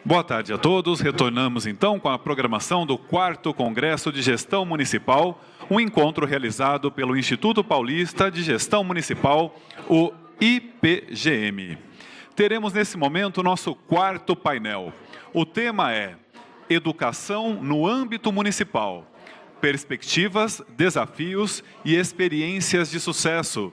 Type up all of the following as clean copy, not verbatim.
Boa tarde a todos. Retornamos então com a programação do 4º Congresso de Gestão Municipal, um encontro realizado pelo Instituto Paulista de Gestão Municipal, o IPGM. Teremos nesse momento o nosso 4º painel. O tema é Educação no âmbito municipal, perspectivas, desafios e experiências de sucesso.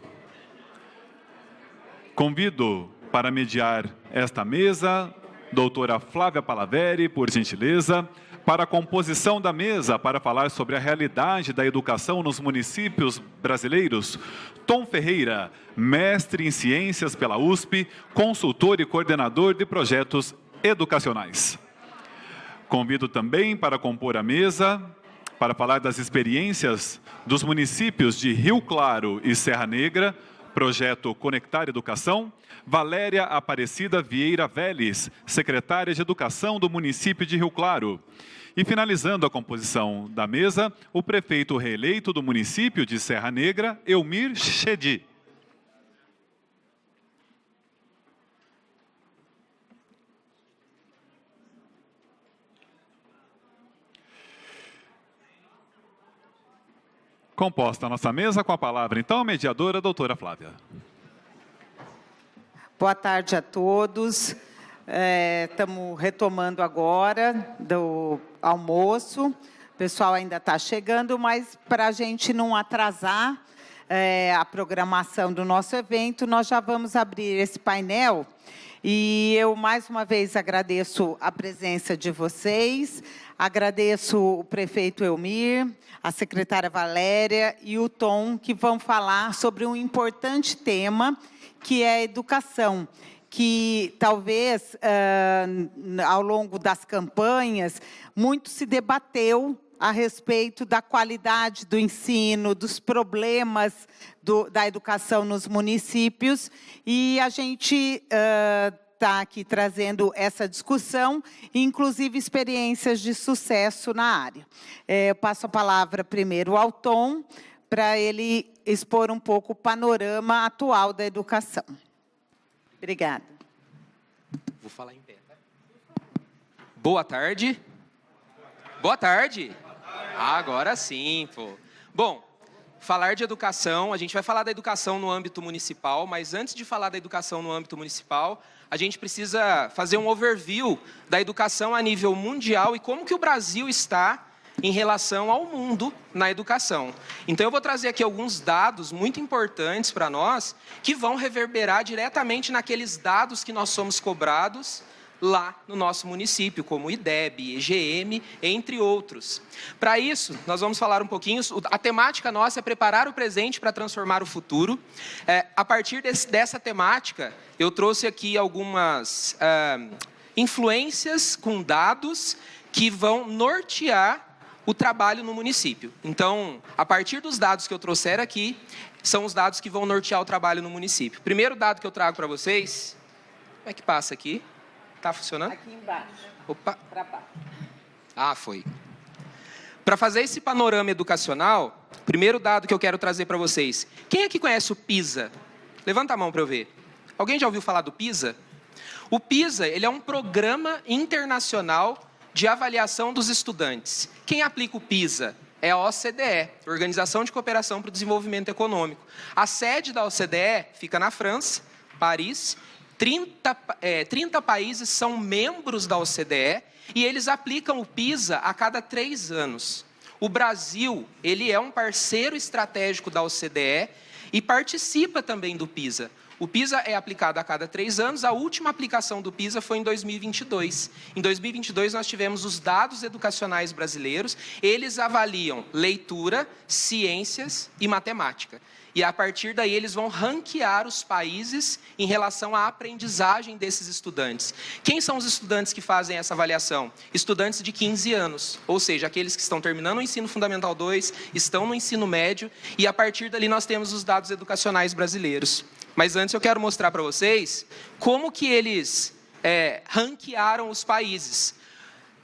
Convido para mediar esta mesa doutora Flávia Palaveri, por gentileza, para a composição da mesa para falar sobre a realidade da educação nos municípios brasileiros, Tom Ferreira, mestre em ciências pela USP, consultor e coordenador de projetos educacionais. Convido também para compor a mesa, para falar das experiências dos municípios de Rio Claro e Serra Negra, projeto Conectar Educação, Valéria Aparecida Vieira Vélez, secretária de Educação do município de Rio Claro. E finalizando a composição da mesa, o prefeito reeleito do município de Serra Negra, Elmir Chedi. Composta a nossa mesa, com a palavra, então, a mediadora, a doutora Flávia. Boa tarde a todos. Estamos retomando agora do almoço. O pessoal ainda está chegando, mas para a gente não atrasar a programação do nosso evento, nós já vamos abrir esse painel. E eu, mais uma vez, agradeço a presença de vocês, agradeço o prefeito Elmir, a secretária Valéria e o Tom, que vão falar sobre um importante tema, que é a educação, que talvez, ao longo das campanhas, muito se debateu a respeito da qualidade do ensino, dos problemas da educação nos municípios, e a gente está aqui trazendo essa discussão, inclusive experiências de sucesso na área. Eu passo a palavra primeiro ao Tom, para ele expor um pouco o panorama atual da educação. Obrigada. Vou falar em pé. Boa tarde. Boa tarde. Agora sim, pô. Bom, falar de educação, a gente vai falar da educação no âmbito municipal, mas antes de falar da educação no âmbito municipal, a gente precisa fazer um overview da educação a nível mundial e como que o Brasil está em relação ao mundo na educação. Então, eu vou trazer aqui alguns dados muito importantes para nós, que vão reverberar diretamente naqueles dados que nós somos cobrados lá no nosso município, como o IDEB, EGM, entre outros. Para isso, nós vamos falar um pouquinho, a temática nossa é preparar o presente para transformar o futuro. A partir dessa temática, eu trouxe aqui algumas influências com dados que vão nortear o trabalho no município. Então, a partir dos dados que eu trouxer aqui, são os dados que vão nortear o trabalho no município. Primeiro dado que eu trago para vocês, como é que passa aqui? Está funcionando? Aqui embaixo. Opa. Para baixo. Ah, foi. Para fazer esse panorama educacional, primeiro dado que eu quero trazer para vocês. Quem aqui conhece o PISA? Levanta a mão para eu ver. Alguém já ouviu falar do PISA? O PISA, ele é um programa internacional de avaliação dos estudantes. Quem aplica o PISA? É a OCDE, Organização de Cooperação para o Desenvolvimento Econômico. A sede da OCDE fica na França, Paris. 30 países são membros da OCDE e eles aplicam o PISA a cada 3 anos. O Brasil, ele é um parceiro estratégico da OCDE e participa também do PISA. O PISA é aplicado a cada 3 anos, a última aplicação do PISA foi em 2022. Em 2022, nós tivemos os dados educacionais brasileiros, eles avaliam leitura, ciências e matemática. E a partir daí eles vão ranquear os países em relação à aprendizagem desses estudantes. Quem são os estudantes que fazem essa avaliação? Estudantes de 15 anos, ou seja, aqueles que estão terminando o ensino fundamental 2, estão no ensino médio, e a partir dali nós temos os dados educacionais brasileiros. Mas antes eu quero mostrar para vocês como que eles ranquearam os países.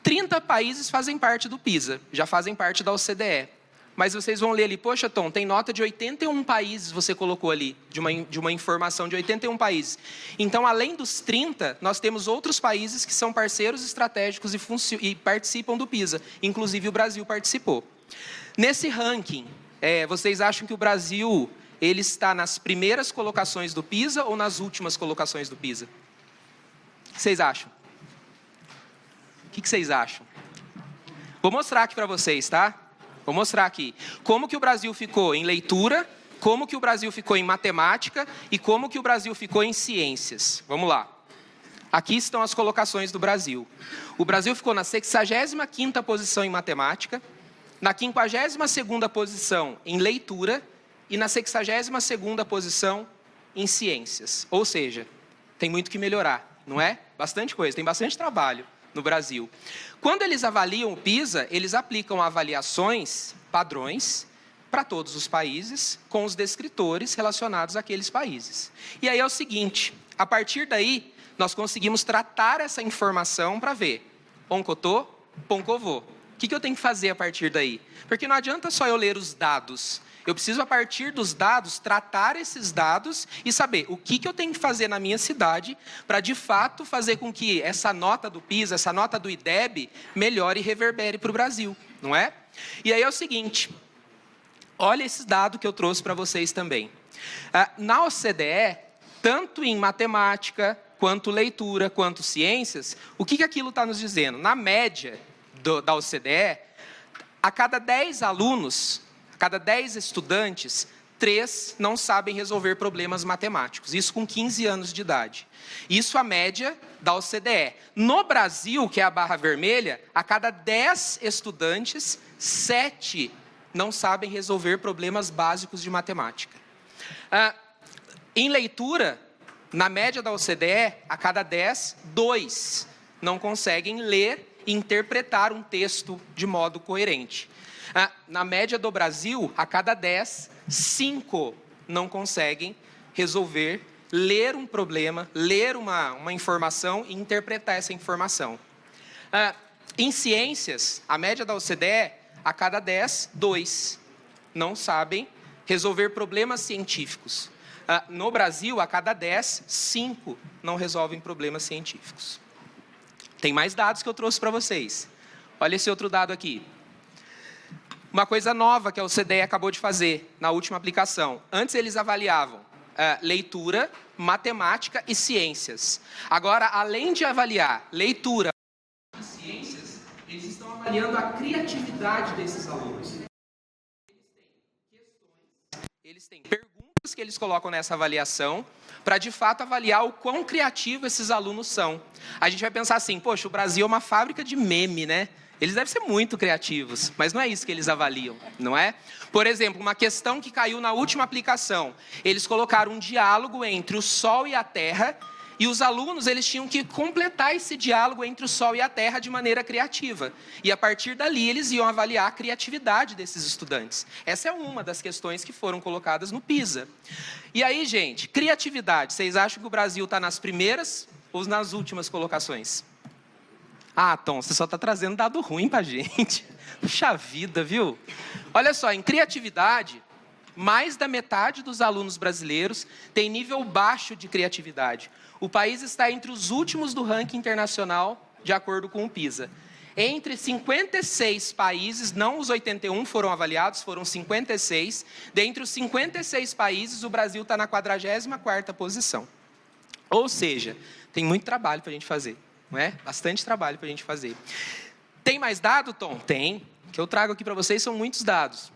30 países fazem parte do PISA, já fazem parte da OCDE. mas vocês vão ler ali, poxa, Tom, tem nota de 81 países, você colocou ali, de uma informação de 81 países. Então, além dos 30, nós temos outros países que são parceiros estratégicos e participam do PISA. Inclusive, o Brasil participou. Nesse ranking, vocês acham que o Brasil ele está nas primeiras colocações do PISA ou nas últimas colocações do PISA? O que vocês acham? O que vocês acham? Vou mostrar aqui para vocês, tá? Vou mostrar aqui como que o Brasil ficou em leitura, como que o Brasil ficou em matemática e como que o Brasil ficou em ciências. Vamos lá. Aqui estão as colocações do Brasil. O Brasil ficou na 65ª posição em matemática, na 52ª posição em leitura e na 62ª posição em ciências. Ou seja, tem muito que melhorar, não é? Bastante coisa, tem bastante trabalho no Brasil. Quando eles avaliam o PISA, eles aplicam avaliações, padrões, para todos os países, com os descritores relacionados àqueles países. E aí é o seguinte, a partir daí, nós conseguimos tratar essa informação para ver, oncotô, poncovô. O que eu tenho que fazer a partir daí? Porque não adianta só eu ler os dados. Eu preciso, a partir dos dados, tratar esses dados e saber o que eu tenho que fazer na minha cidade para, de fato, fazer com que essa nota do PISA, essa nota do IDEB, melhore e reverbere para o Brasil, não é? E aí é o seguinte, olha esse dado que eu trouxe para vocês também. Na OCDE, tanto em matemática, quanto leitura, quanto ciências, o que aquilo está nos dizendo? Na média da OCDE, a cada 10 alunos, a cada 10 estudantes, 3 não sabem resolver problemas matemáticos. Isso com 15 anos de idade. Isso a média da OCDE. No Brasil, que é a barra vermelha, a cada 10 estudantes, 7 não sabem resolver problemas básicos de matemática. Em leitura, na média da OCDE, a cada 10, 2 não conseguem ler e interpretar um texto de modo coerente. Na média do Brasil, a cada 10, 5 não conseguem resolver, ler um problema, ler uma informação e interpretar essa informação. Em ciências, a média da OCDE, a cada 10, 2 não sabem resolver problemas científicos. No Brasil, a cada 10, 5 não resolvem problemas científicos. Tem mais dados que eu trouxe para vocês. Olha esse outro dado aqui. Uma coisa nova que a OCDE acabou de fazer na última aplicação. Antes eles avaliavam leitura, matemática e ciências. Agora, além de avaliar leitura e ciências, eles estão avaliando a criatividade desses alunos. Eles têm perguntas que eles colocam nessa avaliação para, de fato, avaliar o quão criativo esses alunos são. A gente vai pensar assim, poxa, o Brasil é uma fábrica de meme, né? Eles devem ser muito criativos, mas não é isso que eles avaliam, não é? Por exemplo, uma questão que caiu na última aplicação. Eles colocaram um diálogo entre o Sol e a Terra, e os alunos eles tinham que completar esse diálogo entre o Sol e a Terra de maneira criativa. E a partir dali eles iam avaliar a criatividade desses estudantes. Essa é uma das questões que foram colocadas no PISA. E aí, gente, criatividade. Vocês acham que o Brasil está nas primeiras ou nas últimas colocações? Ah, Tom, você só está trazendo dado ruim para a gente. Puxa vida, viu? Olha só, em criatividade, mais da metade dos alunos brasileiros tem nível baixo de criatividade. O país está entre os últimos do ranking internacional, de acordo com o PISA. Entre 56 países, não os 81 foram avaliados, foram 56. Dentre os 56 países, o Brasil está na 44ª posição. Ou seja, tem muito trabalho para a gente fazer. Não é? Bastante trabalho para a gente fazer. Tem mais dado, Tom? Tem. O que eu trago aqui para vocês são muitos dados.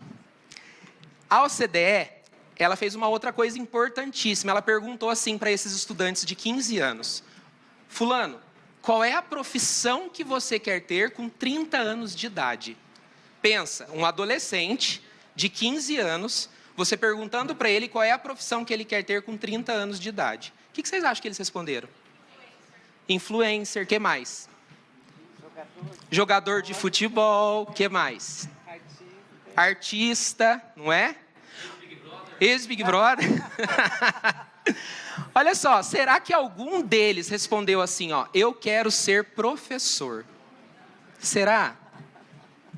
A OCDE, ela fez uma outra coisa importantíssima. Ela perguntou assim para esses estudantes de 15 anos. Fulano, qual é a profissão que você quer ter com 30 anos de idade? Pensa, um adolescente de 15 anos, você perguntando para ele qual é a profissão que ele quer ter com 30 anos de idade. O que vocês acham que eles responderam? Influencer, que mais? Jogador de futebol, que mais? Artista, não é? Ex-Big Brother. Olha só, será que algum deles respondeu assim, ó, eu quero ser professor? Será?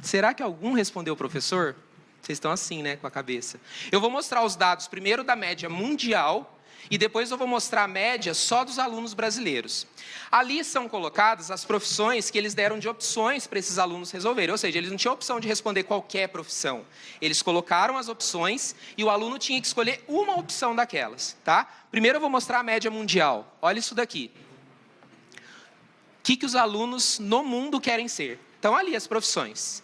Será que algum respondeu professor? Vocês estão assim, né, com a cabeça. Eu vou mostrar os dados primeiro da média mundial e depois eu vou mostrar a média só dos alunos brasileiros. Ali são colocadas as profissões que eles deram de opções para esses alunos resolverem. Ou seja, eles não tinham opção de responder qualquer profissão. Eles colocaram as opções e o aluno tinha que escolher uma opção daquelas, tá? Primeiro eu vou mostrar a média mundial. Olha isso daqui. O que os alunos no mundo querem ser? Então, ali as profissões.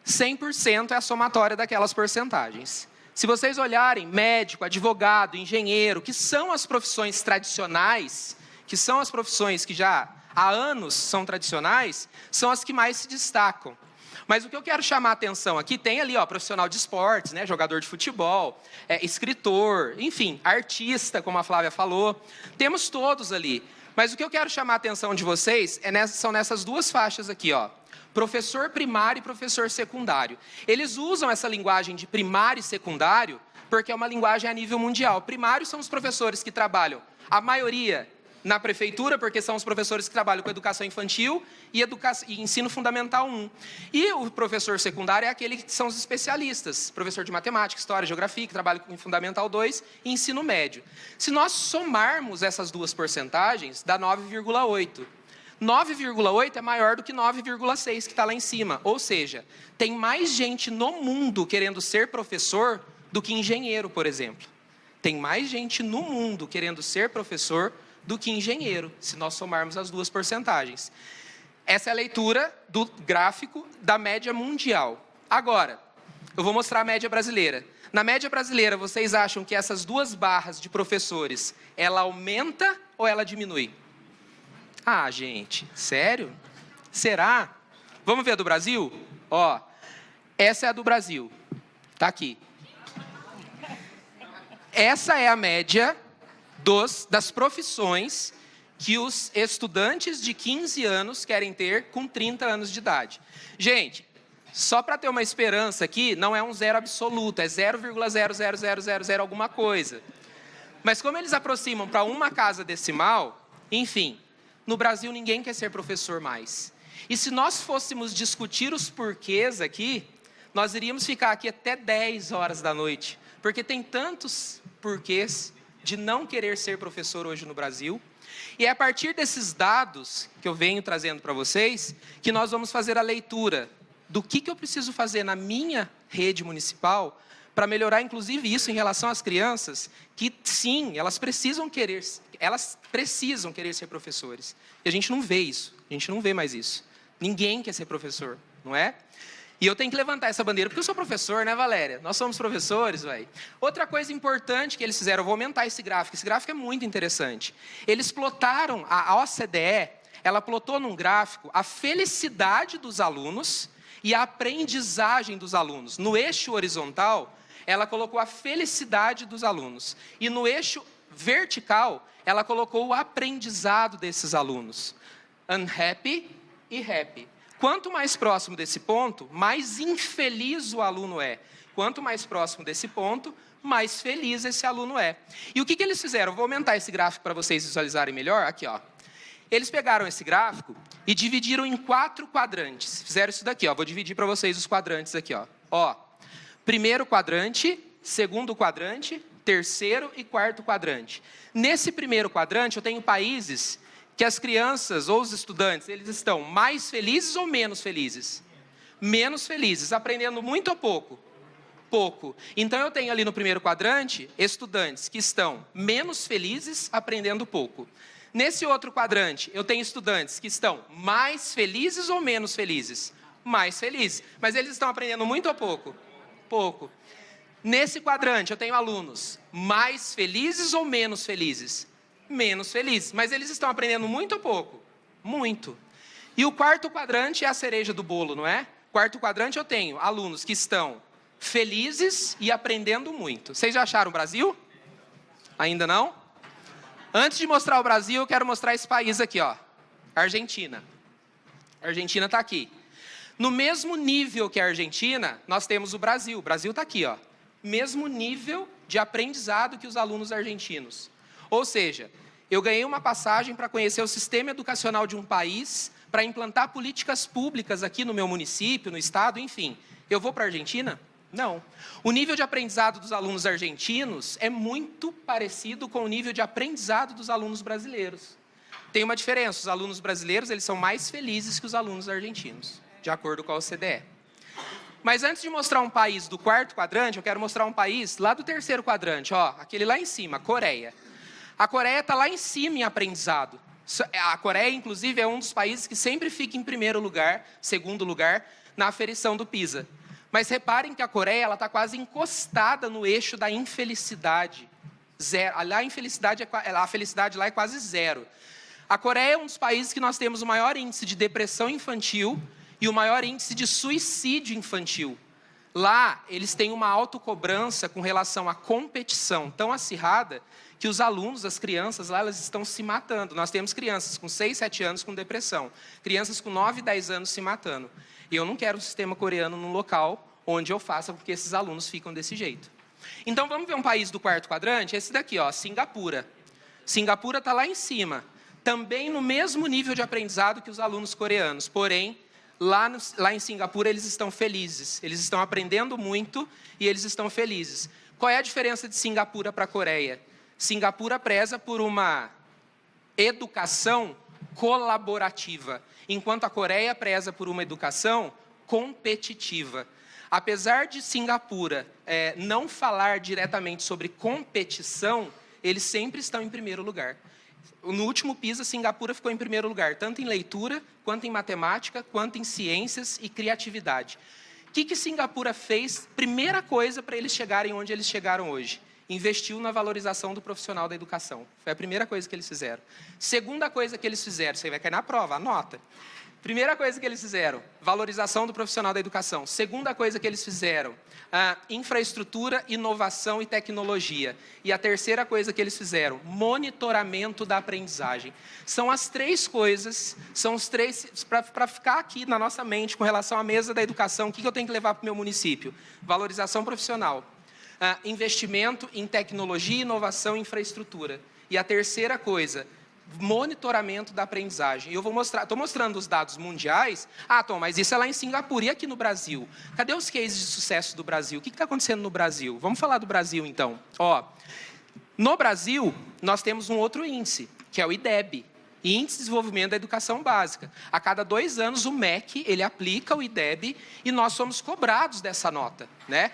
100% é a somatória daquelas porcentagens. Se vocês olharem médico, advogado, engenheiro, que são as profissões tradicionais, que são as profissões que já há anos são tradicionais, são as que mais se destacam. Mas o que eu quero chamar a atenção aqui, tem ali, ó, profissional de esportes, né, jogador de futebol, escritor, enfim, artista, como a Flávia falou. Temos todos ali. Mas o que eu quero chamar a atenção de vocês são nessas duas faixas aqui, ó. Professor primário e professor secundário. Eles usam essa linguagem de primário e secundário porque é uma linguagem a nível mundial. Primário são os professores que trabalham, a maioria na prefeitura, porque são os professores que trabalham com educação infantil e ensino fundamental 1. E o professor secundário é aquele que são os especialistas, professor de matemática, história, geografia, que trabalha com fundamental 2 e ensino médio. Se nós somarmos essas duas porcentagens, dá 9,8. 9,8 é maior do que 9,6 que está lá em cima. Ou seja, tem mais gente no mundo querendo ser professor do que engenheiro, por exemplo. Tem mais gente no mundo querendo ser professor do que engenheiro, se nós somarmos as duas porcentagens. Essa é a leitura do gráfico da média mundial. Agora, eu vou mostrar a média brasileira. Na média brasileira, vocês acham que essas duas barras de professores, ela aumenta ou ela diminui? Ah, gente, sério? Será? Vamos ver a do Brasil? Ó, essa é a do Brasil. Tá aqui. Essa é a média das profissões que os estudantes de 15 anos querem ter com 30 anos de idade. Gente, só para ter uma esperança aqui, não é um zero absoluto, é 0,00000 alguma coisa. Mas como eles aproximam para uma casa decimal, enfim, no Brasil ninguém quer ser professor mais. E se nós fôssemos discutir os porquês aqui, nós iríamos ficar aqui até 10 horas da noite, porque tem tantos porquês de não querer ser professor hoje no Brasil. E é a partir desses dados que eu venho trazendo para vocês, que nós vamos fazer a leitura do que eu preciso fazer na minha rede municipal para melhorar, inclusive, isso em relação às crianças, que sim, elas precisam querer ser professores. E a gente não vê isso, a gente não vê mais isso. Ninguém quer ser professor, não é? E eu tenho que levantar essa bandeira, porque eu sou professor, né, Valéria? Nós somos professores, velho. Outra coisa importante que eles fizeram, eu vou aumentar esse gráfico é muito interessante. Eles plotaram, a OCDE, ela plotou num gráfico a felicidade dos alunos e a aprendizagem dos alunos. No eixo horizontal, ela colocou a felicidade dos alunos. E no eixo vertical, ela colocou o aprendizado desses alunos. Unhappy e happy. Quanto mais próximo desse ponto, mais infeliz o aluno é. Quanto mais próximo desse ponto, mais feliz esse aluno é. E o que eles fizeram? Eu vou aumentar esse gráfico para vocês visualizarem melhor. Aqui, ó. Eles pegaram esse gráfico e dividiram em 4 quadrantes. Fizeram isso daqui, ó. Vou dividir para vocês os quadrantes aqui, ó. Ó, primeiro quadrante, segundo quadrante, terceiro e quarto quadrante. Nesse primeiro quadrante, eu tenho países que as crianças ou os estudantes, eles estão mais felizes ou menos felizes? Menos felizes, aprendendo muito ou pouco? Pouco. Então, eu tenho ali no primeiro quadrante, estudantes que estão menos felizes, aprendendo pouco. Nesse outro quadrante, eu tenho estudantes que estão mais felizes ou menos felizes? Mais felizes. Mas eles estão aprendendo muito ou pouco? Pouco. Nesse quadrante, eu tenho alunos mais felizes ou menos felizes? Menos felizes. Mas eles estão aprendendo muito ou pouco? Muito. E o quarto quadrante é a cereja do bolo, não é? Quarto quadrante eu tenho alunos que estão felizes e aprendendo muito. Vocês já acharam o Brasil? Ainda não? Antes de mostrar o Brasil, eu quero mostrar esse país aqui, ó. Argentina. A Argentina está aqui. No mesmo nível que a Argentina, nós temos o Brasil. O Brasil está aqui, ó. Mesmo nível de aprendizado que os alunos argentinos. Ou seja, eu ganhei uma passagem para conhecer o sistema educacional de um país, para implantar políticas públicas aqui no meu município, no estado, enfim. Eu vou para a Argentina? Não. O nível de aprendizado dos alunos argentinos é muito parecido com o nível de aprendizado dos alunos brasileiros. Tem uma diferença, os alunos brasileiros eles são mais felizes que os alunos argentinos, de acordo com a OCDE. Mas antes de mostrar um país do 4º quadrante, eu quero mostrar um país lá do 3º quadrante, ó, aquele lá em cima, Coreia. A Coreia está lá em cima em aprendizado. A Coreia, inclusive, é um dos países que sempre fica em primeiro lugar, segundo lugar, na aferição do PISA. Mas reparem que a Coreia está quase encostada no eixo da infelicidade. Zero. Lá a felicidade lá é quase zero. A Coreia é um dos países que nós temos o maior índice de depressão infantil e o maior índice de suicídio infantil. Lá, eles têm uma autocobrança com relação à competição tão acirrada que os alunos, as crianças lá, elas estão se matando. Nós temos crianças com 6, 7 anos com depressão, crianças com 9, 10 anos se matando. E eu não quero um sistema coreano num local onde eu faça com que esses alunos ficam desse jeito. Então, vamos ver um país do 4º quadrante? Esse daqui, ó, Singapura. Singapura está lá em cima, também no mesmo nível de aprendizado que os alunos coreanos, porém, lá em Singapura eles estão felizes, eles estão aprendendo muito e eles estão felizes. Qual é a diferença de Singapura para a Coreia? Singapura preza por uma educação colaborativa, enquanto a Coreia preza por uma educação competitiva. Apesar de Singapura não falar diretamente sobre competição, eles sempre estão em primeiro lugar. No último PISA, Singapura ficou em primeiro lugar, tanto em leitura, quanto em matemática, quanto em ciências e criatividade. O que Singapura fez? Primeira coisa para eles chegarem onde eles chegaram hoje. Investiu na valorização do profissional da educação. Foi a primeira coisa que eles fizeram. Segunda coisa que eles fizeram, você vai cair na prova, anota. Primeira coisa que eles fizeram, valorização do profissional da educação. Segunda coisa que eles fizeram, infraestrutura, inovação e tecnologia. E a terceira coisa que eles fizeram, monitoramento da aprendizagem. São as 3 coisas, são os 3, para ficar aqui na nossa mente com relação à mesa da educação, o que eu tenho que levar para o meu município? Valorização profissional, investimento em tecnologia, inovação e infraestrutura. E a terceira coisa, monitoramento da aprendizagem. Eu vou mostrar, estou mostrando os dados mundiais. Ah, Tom, mas isso é lá em Singapura. E aqui no Brasil? Cadê os cases de sucesso do Brasil? O que está acontecendo no Brasil? Vamos falar do Brasil, então. Ó, no Brasil, nós temos um outro índice, que é o IDEB. Índice de Desenvolvimento da Educação Básica. A cada 2 anos, o MEC, ele aplica o IDEB e nós somos cobrados dessa nota, né?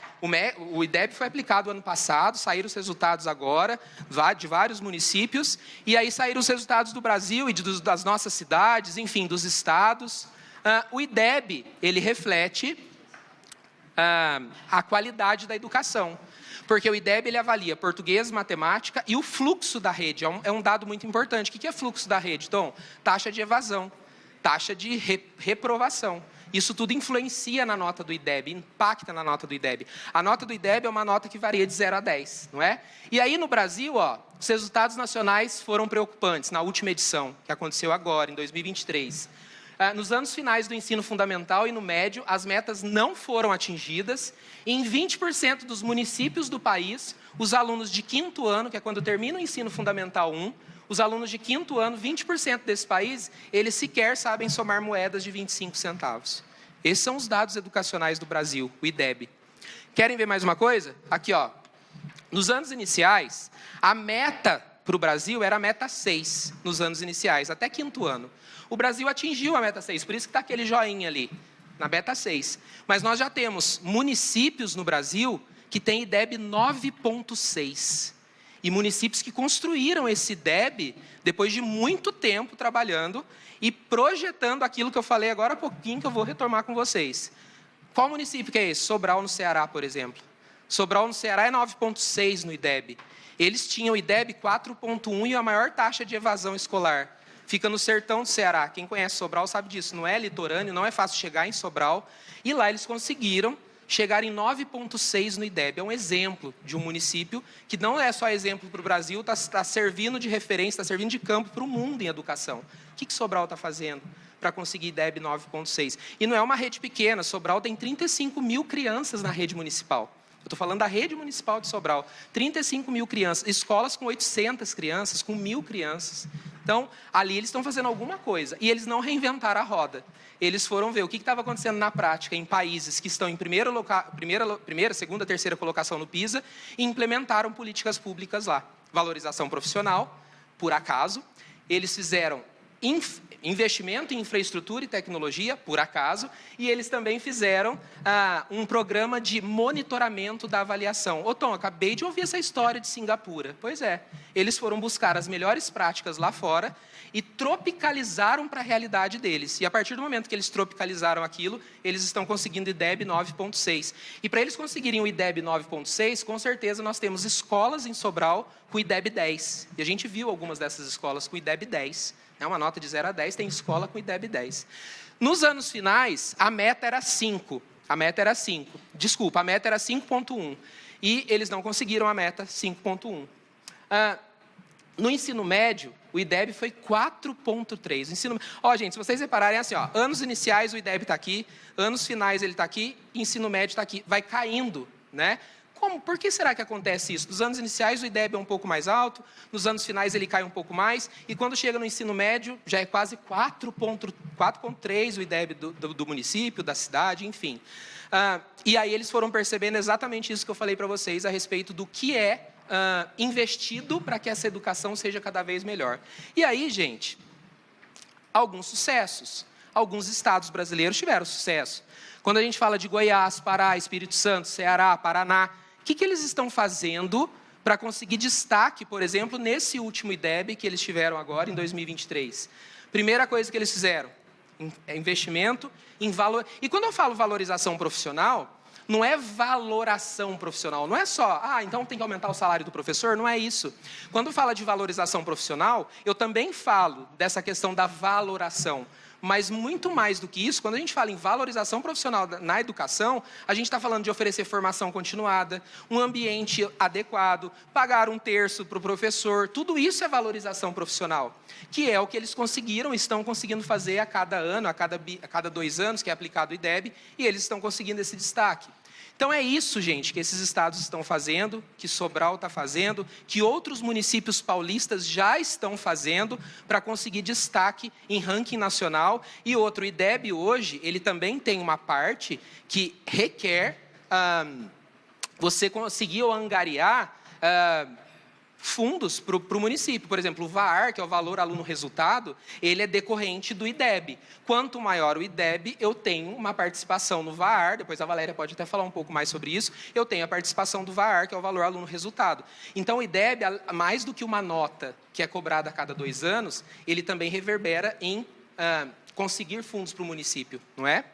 O IDEB foi aplicado ano passado, saíram os resultados agora, de vários municípios, e aí saíram os resultados do Brasil e das nossas cidades, enfim, dos estados. O IDEB, ele reflete a qualidade da educação. Porque o IDEB ele avalia português, matemática e o fluxo da rede. É um dado muito importante. O que é fluxo da rede, Tom? Taxa de evasão, taxa de reprovação. Isso tudo influencia na nota do IDEB, impacta na nota do IDEB. A nota do IDEB é uma nota que varia de 0 a 10, não é? E aí no Brasil, ó, os resultados nacionais foram preocupantes na última edição, que aconteceu agora, em 2023. Nos anos finais do ensino fundamental e no médio, as metas não foram atingidas. E em 20% dos municípios do país, os alunos de 5º ano, que é quando termina o ensino fundamental 1, os alunos de 5º ano, 20% desse país, eles sequer sabem somar moedas de 25 centavos. Esses são os dados educacionais do Brasil, o IDEB. Querem ver mais uma coisa? Aqui, ó. Nos anos iniciais, a meta para o Brasil era a meta 6, nos anos iniciais, até 5º ano. O Brasil atingiu a meta 6, por isso que está aquele joinha ali, na meta 6. Mas nós já temos municípios no Brasil que têm IDEB 9,6. E municípios que construíram esse IDEB depois de muito tempo trabalhando e projetando aquilo que eu falei agora há pouquinho, que eu vou retomar com vocês. Qual município que é esse? Sobral, no Ceará, por exemplo. Sobral, no Ceará, é 9,6 no IDEB. Eles tinham IDEB 4,1 e a maior taxa de evasão escolar. Fica no sertão do Ceará. Quem conhece Sobral sabe disso. Não é litorâneo, não é fácil chegar em Sobral. E lá eles conseguiram chegar em 9,6 no IDEB. É um exemplo de um município que não é só exemplo para o Brasil, está servindo de referência, está servindo de campo para o mundo em educação. O que Sobral está fazendo para conseguir IDEB 9,6? E não é uma rede pequena. Sobral tem 35 mil crianças na rede municipal. Eu estou falando da rede municipal de Sobral. 35 mil crianças. Escolas com 800 crianças, com 1.000 crianças. Então, ali eles estão fazendo alguma coisa. E eles não reinventaram a roda. Eles foram ver o que estava acontecendo na prática em países que estão em primeira, segunda, terceira colocação no PISA e implementaram políticas públicas lá. Valorização profissional, por acaso. Eles fizeram investimento em infraestrutura e tecnologia, por acaso, e eles também fizeram um programa de monitoramento da avaliação. Ô Tom, acabei de ouvir essa história de Singapura. Pois é, eles foram buscar as melhores práticas lá fora e tropicalizaram para a realidade deles. E a partir do momento que eles tropicalizaram aquilo, eles estão conseguindo o IDEB 9.6. E para eles conseguirem o IDEB 9.6, com certeza nós temos escolas em Sobral com o IDEB 10. E a gente viu algumas dessas escolas com o IDEB 10. É uma nota de 0 a 10, tem escola com IDEB 10. Nos anos finais, a meta era 5. A meta era 5.1. E eles não conseguiram a meta 5.1. No ensino médio, o IDEB foi 4.3. Gente, se vocês repararem, assim, anos iniciais o IDEB está aqui, anos finais ele está aqui, ensino médio está aqui. Vai caindo, né? Por que será que acontece isso? Nos anos iniciais o IDEB é um pouco mais alto, nos anos finais ele cai um pouco mais, e quando chega no ensino médio, já é quase 4.3 o IDEB do município, da cidade, enfim. E aí eles foram percebendo exatamente isso que eu falei para vocês a respeito do que é investido para que essa educação seja cada vez melhor. E aí, gente, alguns sucessos. Alguns estados brasileiros tiveram sucesso. Quando a gente fala de Goiás, Pará, Espírito Santo, Ceará, Paraná, o que eles estão fazendo para conseguir destaque, por exemplo, nesse último IDEB que eles tiveram agora, em 2023? Primeira coisa que eles fizeram, é investimento em valor. E quando eu falo valorização profissional, não é valoração profissional, não é só, então tem que aumentar o salário do professor, não é isso. Quando fala de valorização profissional, eu também falo dessa questão da valoração. Mas muito mais do que isso, quando a gente fala em valorização profissional na educação, a gente está falando de oferecer formação continuada, um ambiente adequado, pagar 1/3 para o professor, tudo isso é valorização profissional, que é o que eles estão conseguindo fazer a cada ano, a cada 2 anos, que é aplicado o IDEB, e eles estão conseguindo esse destaque. Então é isso, gente, que esses estados estão fazendo, que Sobral está fazendo, que outros municípios paulistas já estão fazendo para conseguir destaque em ranking nacional. E outro, o IDEB hoje, ele também tem uma parte que requer você conseguir angariar fundos para o município. Por exemplo, o VAR, que é o valor aluno-resultado, ele é decorrente do IDEB. Quanto maior o IDEB, eu tenho uma participação no VAR, depois a Valéria pode até falar um pouco mais sobre isso, eu tenho a participação do VAR, que é o valor aluno-resultado. Então, o IDEB, mais do que uma nota que é cobrada a cada 2 anos, ele também reverbera em conseguir fundos para o município, não é?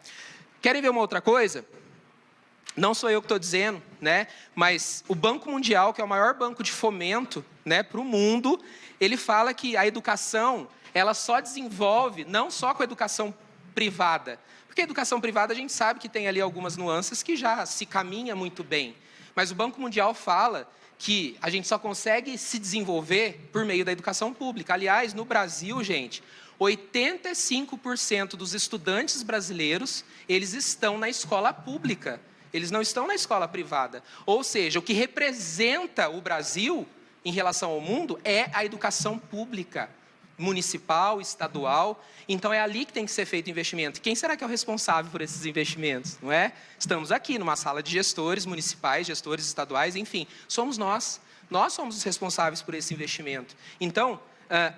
Querem ver uma outra coisa? Não sou eu que estou dizendo, né? Mas o Banco Mundial, que é o maior banco de fomento, né, para o mundo, ele fala que a educação, ela só desenvolve, não só com a educação privada, porque a educação privada a gente sabe que tem ali algumas nuances que já se caminha muito bem, mas o Banco Mundial fala que a gente só consegue se desenvolver por meio da educação pública. Aliás, no Brasil, gente, 85% dos estudantes brasileiros, eles estão na escola pública. Eles não estão na escola privada. Ou seja, o que representa o Brasil em relação ao mundo é a educação pública, municipal, estadual. Então, é ali que tem que ser feito o investimento. Quem será que é o responsável por esses investimentos? Não é? Estamos aqui numa sala de gestores municipais, gestores estaduais, enfim, somos nós. Nós somos os responsáveis por esse investimento. Então,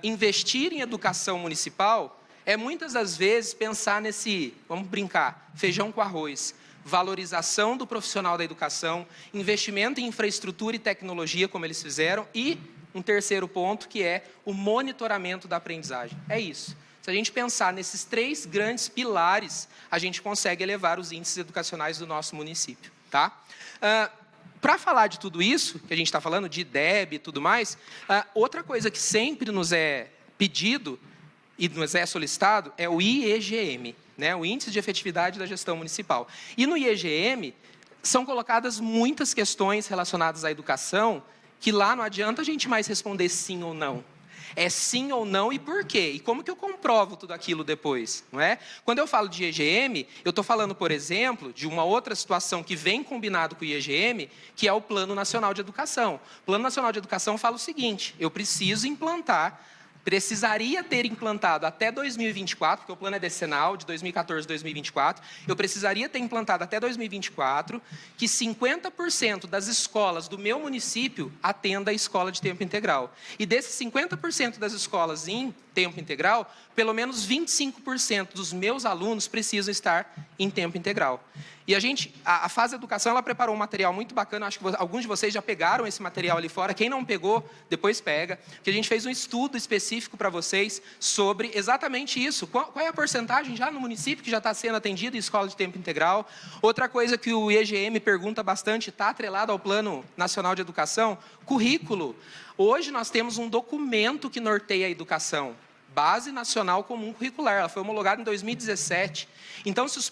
investir em educação municipal é muitas das vezes pensar nesse, vamos brincar, feijão com arroz. Valorização do profissional da educação, investimento em infraestrutura e tecnologia, como eles fizeram, e um terceiro ponto, que é o monitoramento da aprendizagem. É isso. Se a gente pensar nesses 3 grandes pilares, a gente consegue elevar os índices educacionais do nosso município. Tá? Para falar de tudo isso, que a gente está falando, de IDEB e tudo mais, outra coisa que sempre nos é pedido e nos é solicitado é o IEGM, né, o Índice de Efetividade da Gestão Municipal. E no IEGM são colocadas muitas questões relacionadas à educação, que lá não adianta a gente mais responder sim ou não. É sim ou não e por quê? E como que eu comprovo tudo aquilo depois? Não é? Quando eu falo de IEGM, eu estou falando, por exemplo, de uma outra situação que vem combinado com o IEGM, que é o Plano Nacional de Educação. O Plano Nacional de Educação fala o seguinte: eu preciso implantar precisaria ter implantado até 2024, porque o plano é decenal, de 2014 a 2024, eu precisaria ter implantado até 2024 que 50% das escolas do meu município atenda a escola de tempo integral. E desses 50% das escolas em tempo integral, pelo menos 25% dos meus alunos precisam estar em tempo integral. E a Fase Educação, ela preparou um material muito bacana, acho que alguns de vocês já pegaram esse material ali fora, quem não pegou, depois pega, que a gente fez um estudo específico para vocês sobre exatamente isso, qual é a porcentagem já no município que já está sendo atendido em escola de tempo integral. Outra coisa que o IEGM pergunta bastante, está atrelado ao Plano Nacional de Educação, currículo. Hoje nós temos um documento que norteia a educação, Base Nacional Comum Curricular, ela foi homologada em 2017. Então, se os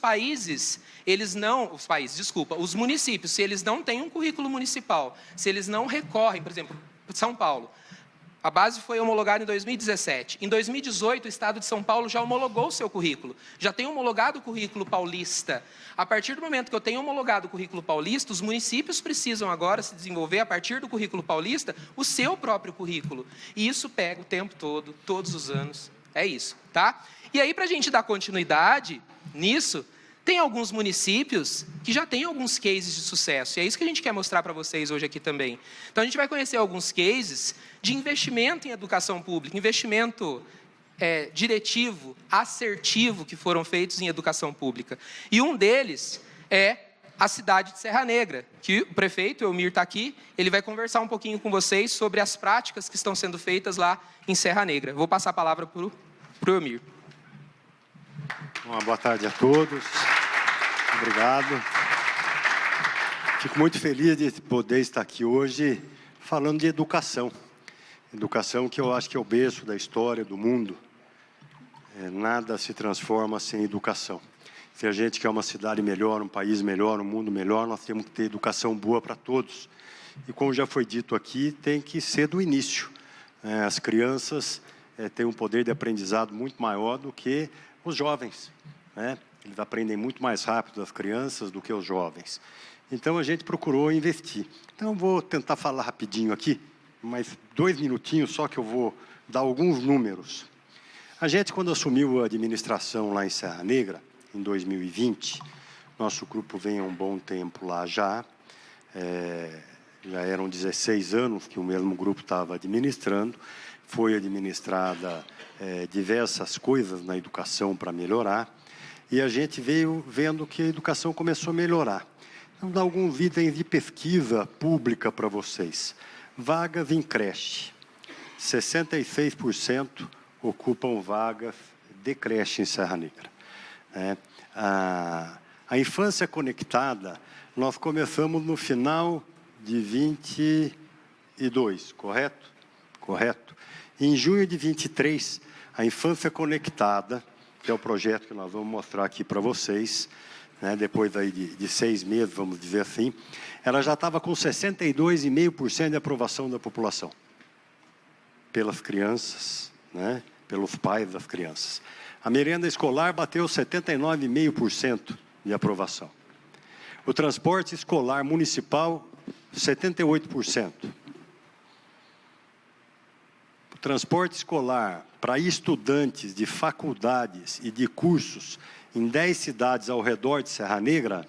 municípios, se eles não têm um currículo municipal, se eles não recorrem, por exemplo, São Paulo, a base foi homologada em 2017. Em 2018, o Estado de São Paulo já homologou o seu currículo, já tem homologado o currículo paulista. A partir do momento que eu tenho homologado o currículo paulista, os municípios precisam agora se desenvolver, a partir do currículo paulista, o seu próprio currículo. E isso pega o tempo todo, todos os anos. É isso, tá? E aí, para a gente dar continuidade nisso, tem alguns municípios que já têm alguns cases de sucesso. E é isso que a gente quer mostrar para vocês hoje aqui também. Então, a gente vai conhecer alguns cases de investimento em educação pública, investimento diretivo, assertivo, que foram feitos em educação pública. E um deles é a cidade de Serra Negra, que o prefeito, Elmir, está aqui, ele vai conversar um pouquinho com vocês sobre as práticas que estão sendo feitas lá em Serra Negra. Vou passar a palavra para o Elmir. Uma boa tarde a todos. Obrigado. Fico muito feliz de poder estar aqui hoje falando de educação. Educação que eu acho que é o berço da história do mundo. Nada se transforma sem educação. Se a gente quer uma cidade melhor, um país melhor, um mundo melhor, nós temos que ter educação boa para todos. E como já foi dito aqui, tem que ser do início. As crianças têm um poder de aprendizado muito maior do que os jovens, né? Eles aprendem muito mais rápido as crianças do que os jovens. Então, a gente procurou investir. Então, vou tentar falar rapidinho aqui, mais 2 minutinhos só que eu vou dar alguns números. A gente, quando assumiu a administração lá em Serra Negra, em 2020, nosso grupo vem há um bom tempo lá já eram 16 anos que o mesmo grupo estava administrando, foi administrada diversas coisas na educação para melhorar, e a gente veio vendo que a educação começou a melhorar. Vou dar alguns itens de pesquisa pública para vocês. Vagas em creche. 66% ocupam vagas de creche em Serra Negra. A infância conectada, nós começamos no final de 22, correto? Correto. Em junho de 23, a infância conectada, que é o projeto que nós vamos mostrar aqui para vocês, né, depois aí de 6 meses, vamos dizer assim, ela já estava com 62,5% de aprovação da população, pelas crianças, né, pelos pais das crianças. A merenda escolar bateu 79,5% de aprovação. O transporte escolar municipal, 78%. O transporte escolar para estudantes de faculdades e de cursos em 10 cidades ao redor de Serra Negra,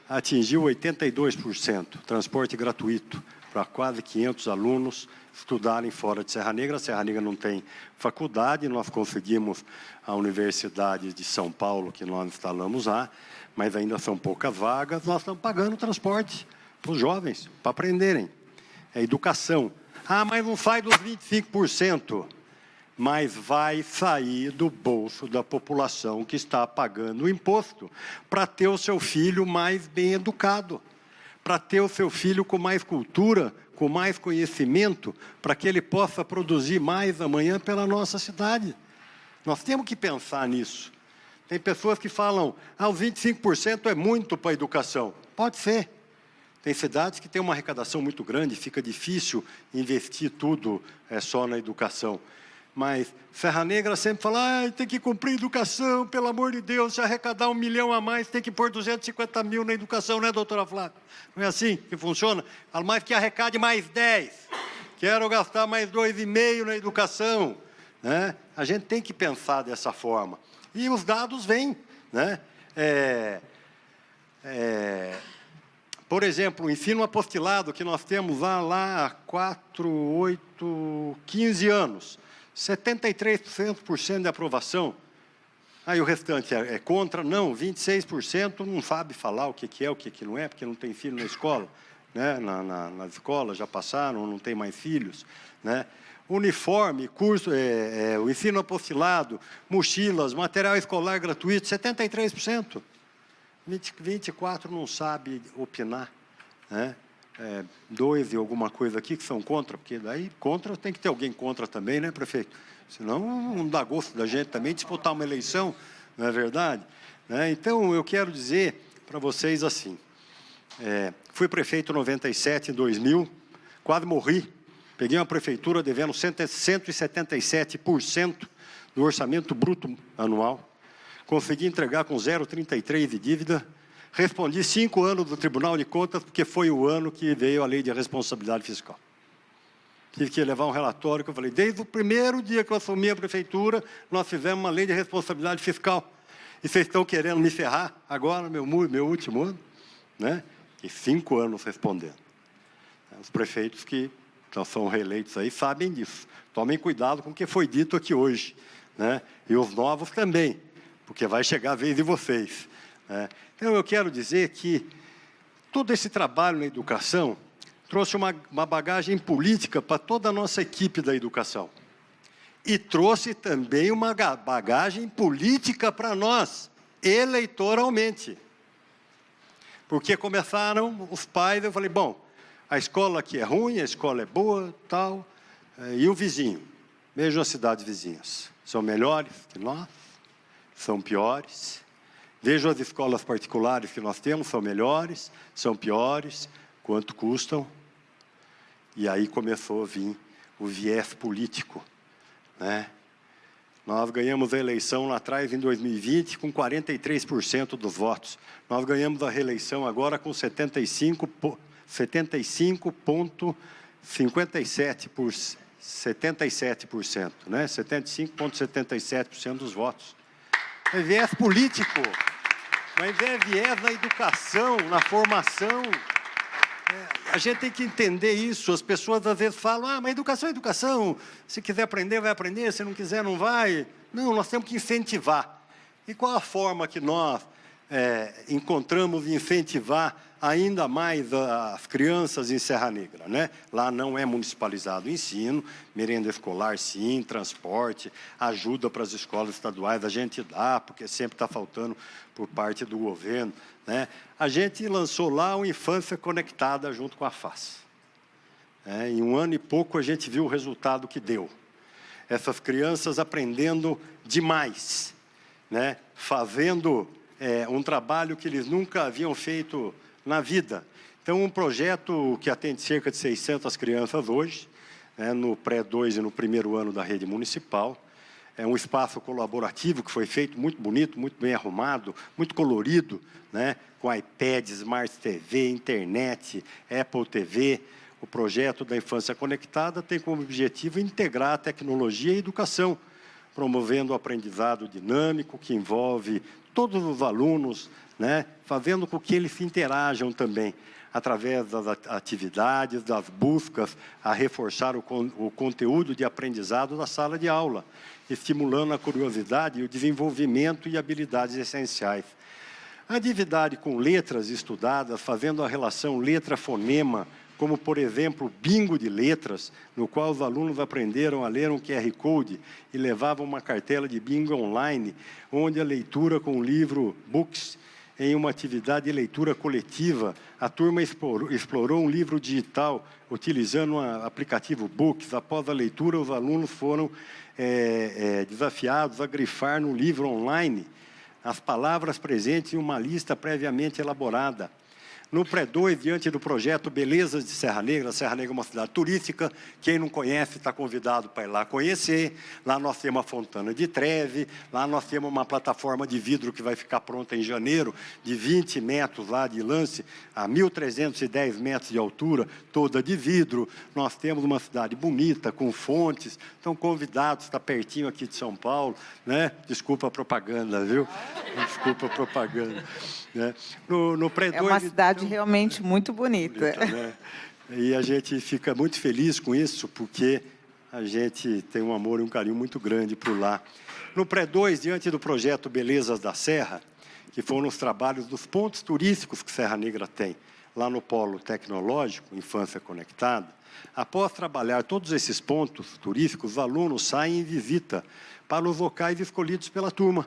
atingiu 82%. Transporte gratuito para quase 500 alunos estudarem fora de Serra Negra. Serra Negra não tem faculdade, nós conseguimos a Universidade de São Paulo, que nós instalamos lá, mas ainda são poucas vagas, nós estamos pagando transporte para os jovens, para aprenderem. É educação. Mas não sai dos 25%. Mas vai sair do bolso da população que está pagando o imposto para ter o seu filho mais bem educado, para ter o seu filho com mais cultura, com mais conhecimento, para que ele possa produzir mais amanhã pela nossa cidade. Nós temos que pensar nisso. Tem pessoas que falam, os 25% é muito para a educação. Pode ser. Tem cidades que têm uma arrecadação muito grande, fica difícil investir tudo só na educação. Mas Serra Negra sempre fala, tem que cumprir educação, pelo amor de Deus, se arrecadar 1 milhão a mais, tem que pôr 250 mil na educação, né, doutora Flávia? Não é assim que funciona? Fala, mais que arrecade mais 10, quero gastar mais 2,5 na educação. né? A gente tem que pensar dessa forma. E os dados vêm, né? Por exemplo, o ensino apostilado que nós temos lá há 4, 8, 15 anos, 73% de aprovação. Aí o restante é contra? Não, 26% não sabe falar o que é, o que não é, porque não tem filho na escola, né? Nas escolas já passaram, não tem mais filhos, né? Uniforme, curso, o ensino apostilado, mochilas, material escolar gratuito, 73%. 24% não sabe opinar, né? 2 e alguma coisa aqui que são contra, porque daí contra tem que ter alguém contra também, né, prefeito? Senão não dá gosto da gente também disputar uma eleição, não é verdade? Né? Então, eu quero dizer para vocês assim, fui prefeito em 97, em 2000, quase morri, peguei uma prefeitura devendo 177% do orçamento bruto anual, consegui entregar com 0,33 de dívida, respondi 5 anos do Tribunal de Contas, porque foi o ano que veio a lei de responsabilidade fiscal. Tive que levar um relatório que eu falei, desde o primeiro dia que eu assumi a prefeitura, nós fizemos uma lei de responsabilidade fiscal. E vocês estão querendo me ferrar agora, meu último ano, né? E 5 anos respondendo. Os prefeitos que são reeleitos aí sabem disso. Tomem cuidado com o que foi dito aqui hoje, né? E os novos também, porque vai chegar a vez de vocês, né? Então, eu quero dizer que todo esse trabalho na educação trouxe uma bagagem política para toda a nossa equipe da educação. E trouxe também uma bagagem política para nós, eleitoralmente. Porque começaram os pais, eu falei, bom, a escola aqui é ruim, a escola é boa, tal, e o vizinho? Vejam as cidades vizinhas. São melhores que nós? São piores? Vejam as escolas particulares que nós temos, são melhores? São piores? Quanto custam? E aí começou a vir o viés político, né? Nós ganhamos a eleição lá atrás, em 2020, com 43% dos votos. Nós ganhamos a reeleição agora com 75,57%, né? 75,77% dos votos. É viés político, mas é viés na educação, na formação. A gente tem que entender isso. As pessoas às vezes falam, mas educação é educação, se quiser aprender, vai aprender, se não quiser, não vai. Não, nós temos que incentivar. E qual a forma que nós encontramos de incentivar ainda mais as crianças em Serra Negra, né? Lá não é municipalizado o ensino, merenda escolar sim, transporte, ajuda para as escolas estaduais a gente dá, porque sempre está faltando por parte do governo, né? A gente lançou lá uma infância conectada junto com a FAS. Em 1 ano e pouco a gente viu o resultado que deu. Essas crianças aprendendo demais, né? Fazendo um trabalho que eles nunca haviam feito na vida. Então, um projeto que atende cerca de 600 crianças hoje, né, no pré-2 e no primeiro ano da rede municipal. É um espaço colaborativo que foi feito muito bonito, muito bem arrumado, muito colorido, né, com iPad, Smart TV, internet, Apple TV. O projeto da Infância Conectada tem como objetivo integrar a tecnologia e a educação, promovendo o aprendizado dinâmico que envolve todos os alunos, né, fazendo com que eles se interajam também, através das atividades, das buscas, a reforçar o conteúdo de aprendizado da sala de aula, estimulando a curiosidade e o desenvolvimento e habilidades essenciais. A atividade com letras estudadas, fazendo a relação letra-fonema, como, por exemplo, o bingo de letras, no qual os alunos aprenderam a ler um QR Code e levavam uma cartela de bingo online, onde a leitura com o livro Books, em uma atividade de leitura coletiva, a turma explorou um livro digital, utilizando o aplicativo Books. Após a leitura, os alunos foram desafiados a grifar no livro online as palavras presentes em uma lista previamente elaborada. No pré-2, diante do projeto Belezas de Serra Negra é uma cidade turística, quem não conhece está convidado para ir lá conhecer. Lá nós temos a Fontana de Treve, lá nós temos uma plataforma de vidro que vai ficar pronta em janeiro, de 20 metros lá de lance, a 1.310 metros de altura, toda de vidro. Nós temos uma cidade bonita, com fontes, estão convidados, está pertinho aqui de São Paulo, né? Desculpa a propaganda, viu? Desculpa a propaganda. Né? No pré-2, é uma cidade realmente muito bonita. Né? E a gente fica muito feliz com isso, porque a gente tem um amor e um carinho muito grande por lá. No pré-2, diante do projeto Belezas da Serra, que foram os trabalhos dos pontos turísticos que Serra Negra tem, lá no Polo Tecnológico, Infância Conectada, após trabalhar todos esses pontos turísticos, os alunos saem em visita para os locais escolhidos pela turma.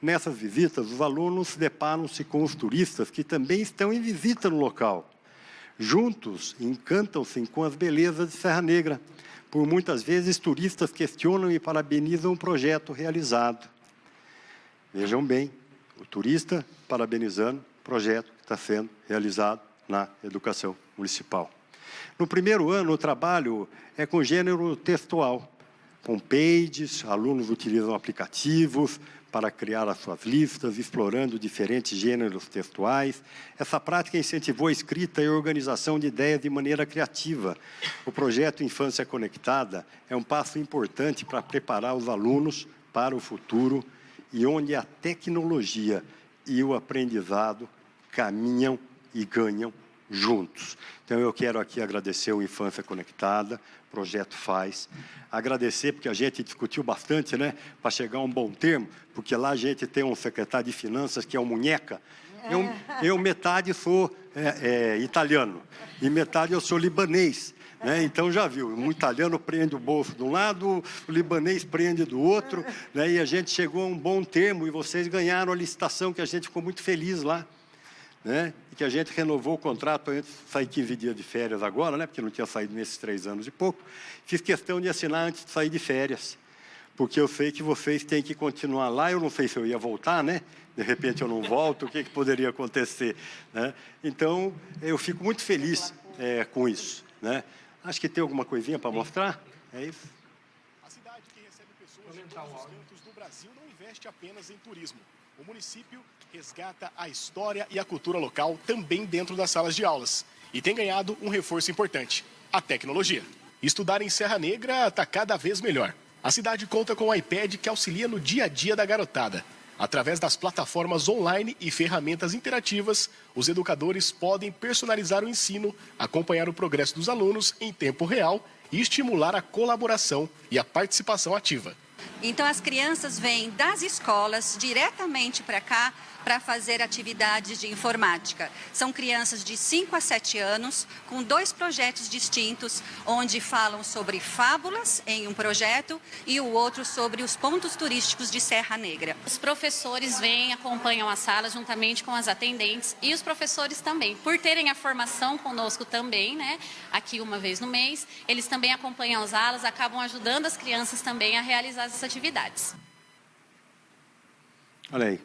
Nessas visitas, os alunos deparam-se com os turistas que também estão em visita no local. Juntos, encantam-se com as belezas de Serra Negra. Por muitas vezes, turistas questionam e parabenizam o projeto realizado. Vejam bem, o turista parabenizando o projeto que está sendo realizado na educação municipal. No primeiro ano, o trabalho é com gênero textual, com pages, alunos utilizam aplicativos para criar as suas listas, explorando diferentes gêneros textuais. Essa prática incentivou a escrita e a organização de ideias de maneira criativa. O projeto Infância Conectada é um passo importante para preparar os alunos para o futuro e onde a tecnologia e o aprendizado caminham e ganham juntos. Então, eu quero aqui agradecer o Infância Conectada, o projeto FAZ. Agradecer, porque a gente discutiu bastante, né, para chegar a um bom termo, porque lá a gente tem um secretário de Finanças que é um munheca. Eu metade sou italiano e metade eu sou libanês. Né? Então, já viu, um italiano prende o bolso de um lado, o libanês prende do outro, né? E a gente chegou a um bom termo e vocês ganharam a licitação, que a gente ficou muito feliz lá. Né? E que a gente renovou o contrato antes de sair 15 dias de férias agora, né? Porque não tinha saído nesses 3 anos e pouco. Fiz questão de assinar antes de sair de férias, porque eu sei que vocês têm que continuar lá. Eu não sei se eu ia voltar, né? De repente eu não volto, o que poderia acontecer? Né? Então, eu fico muito feliz com isso. Né? Acho que tem alguma coisinha para mostrar. É isso. A cidade que recebe pessoas de todos os cantos do Brasil não investe apenas em turismo. O município resgata a história e a cultura local também dentro das salas de aulas. E tem ganhado um reforço importante, a tecnologia. Estudar em Serra Negra está cada vez melhor. A cidade conta com um iPad que auxilia no dia a dia da garotada. Através das plataformas online e ferramentas interativas, os educadores podem personalizar o ensino, acompanhar o progresso dos alunos em tempo real e estimular a colaboração e a participação ativa. Então, as crianças vêm das escolas diretamente para cá para fazer atividades de informática. São crianças de 5 a 7 anos, com 2 projetos distintos, onde falam sobre fábulas em um projeto e o outro sobre os pontos turísticos de Serra Negra. Os professores vêm, acompanham a sala juntamente com as atendentes e os professores também. Por terem a formação conosco também, né, aqui uma vez no mês, eles também acompanham as aulas, acabam ajudando as crianças também a realizar essas atividades. Olha aí.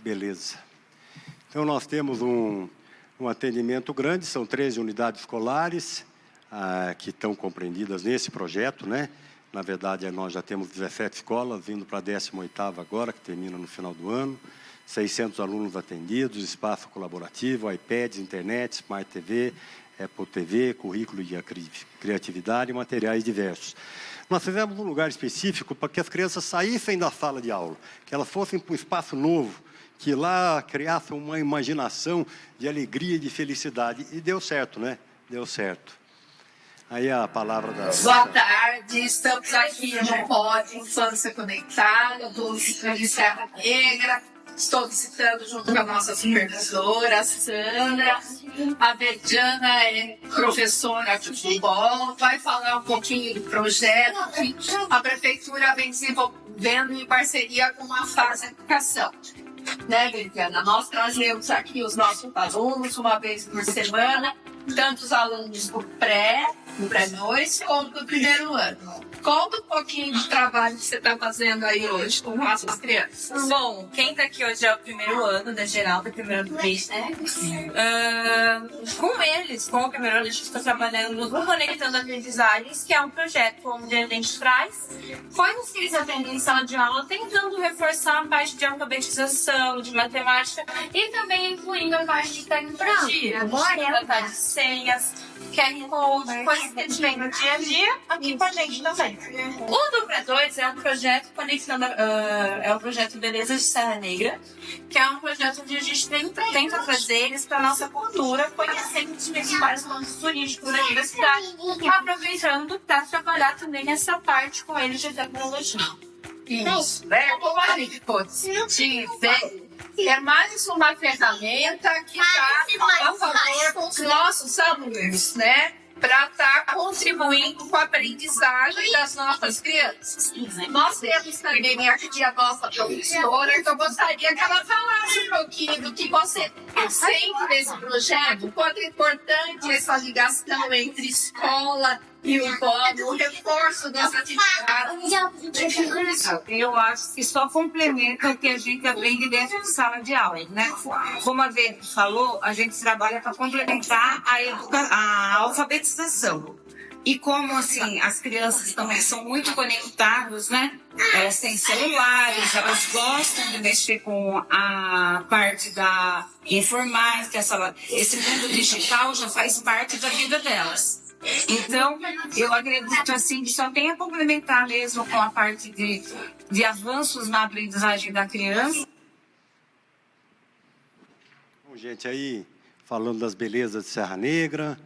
Beleza. Então, nós temos um atendimento grande, são 13 unidades escolares que estão compreendidas nesse projeto, né? Na verdade, nós já temos 17 escolas, indo para a 18ª agora, que termina no final do ano, 600 alunos atendidos, espaço colaborativo, iPads, internet, Smart TV, Apple TV, currículo de criatividade e materiais diversos. Nós fizemos um lugar específico para que as crianças saíssem da sala de aula, que elas fossem para um espaço novo, que lá criasse uma imaginação de alegria e de felicidade. E deu certo, né? Deu certo. Aí a palavra da... Boa tarde, estamos aqui no Pod Infância Conectada, eu estou visitando em Serra Negra, estou visitando junto com a nossa supervisora, a Sandra. A Verdiana é professora de futebol, vai falar um pouquinho do projeto que a Prefeitura vem desenvolvendo em parceria com a FAZ Educação. Né, Verdiana? Nós trazemos aqui os nossos alunos uma vez por semana tanto os alunos do pré-2, como do primeiro ano. Conta um pouquinho do trabalho que você está fazendo aí hoje com nossas crianças. Bom, quem está aqui hoje é o primeiro ano da geral, do primeiro ano do mês, né? Com eles, com o primeiro ano, a gente está trabalhando no Conectando Aprendizagens, que é um projeto onde a gente traz coisas que eles aprendem em sala de aula, tentando reforçar a parte de alfabetização, de matemática e também incluindo a parte de tecnologia. A gente vai de senhas, QR Code, coisas que eles vêm no dia a dia aqui com a gente também. O do Pré-2 é um projeto conectando, é o projeto Beleza de Serra Negra, que é um projeto onde a gente tenta trazer eles para a nossa cultura, conhecendo os principais pontos turísticos aqui da cidade, aproveitando para trabalhar também nessa parte com eles de tecnologia. Isso, né? Como a gente pode sentir, é mais uma ferramenta que está a favor dos nossos alunos, né? Para estar contribuindo com a aprendizagem das nossas crianças. Nós temos também aqui a nossa professora, que eu gostaria que ela falasse um pouquinho do que você sente nesse projeto, quanto é importante essa ligação entre escola e o reforço das atividades. Eu acho que só complementa o que a gente aprende dentro de sala de aula, né? Como a Vê falou, a gente trabalha para complementar a alfabetização. E como, assim, as crianças também são muito conectadas, né? Elas têm celulares, elas gostam de mexer com a parte da informática, esse mundo digital já faz parte da vida delas. Então, eu acredito assim que só tem a complementar mesmo com a parte de avanços na aprendizagem da criança. Bom, gente, aí falando das belezas de Serra Negra,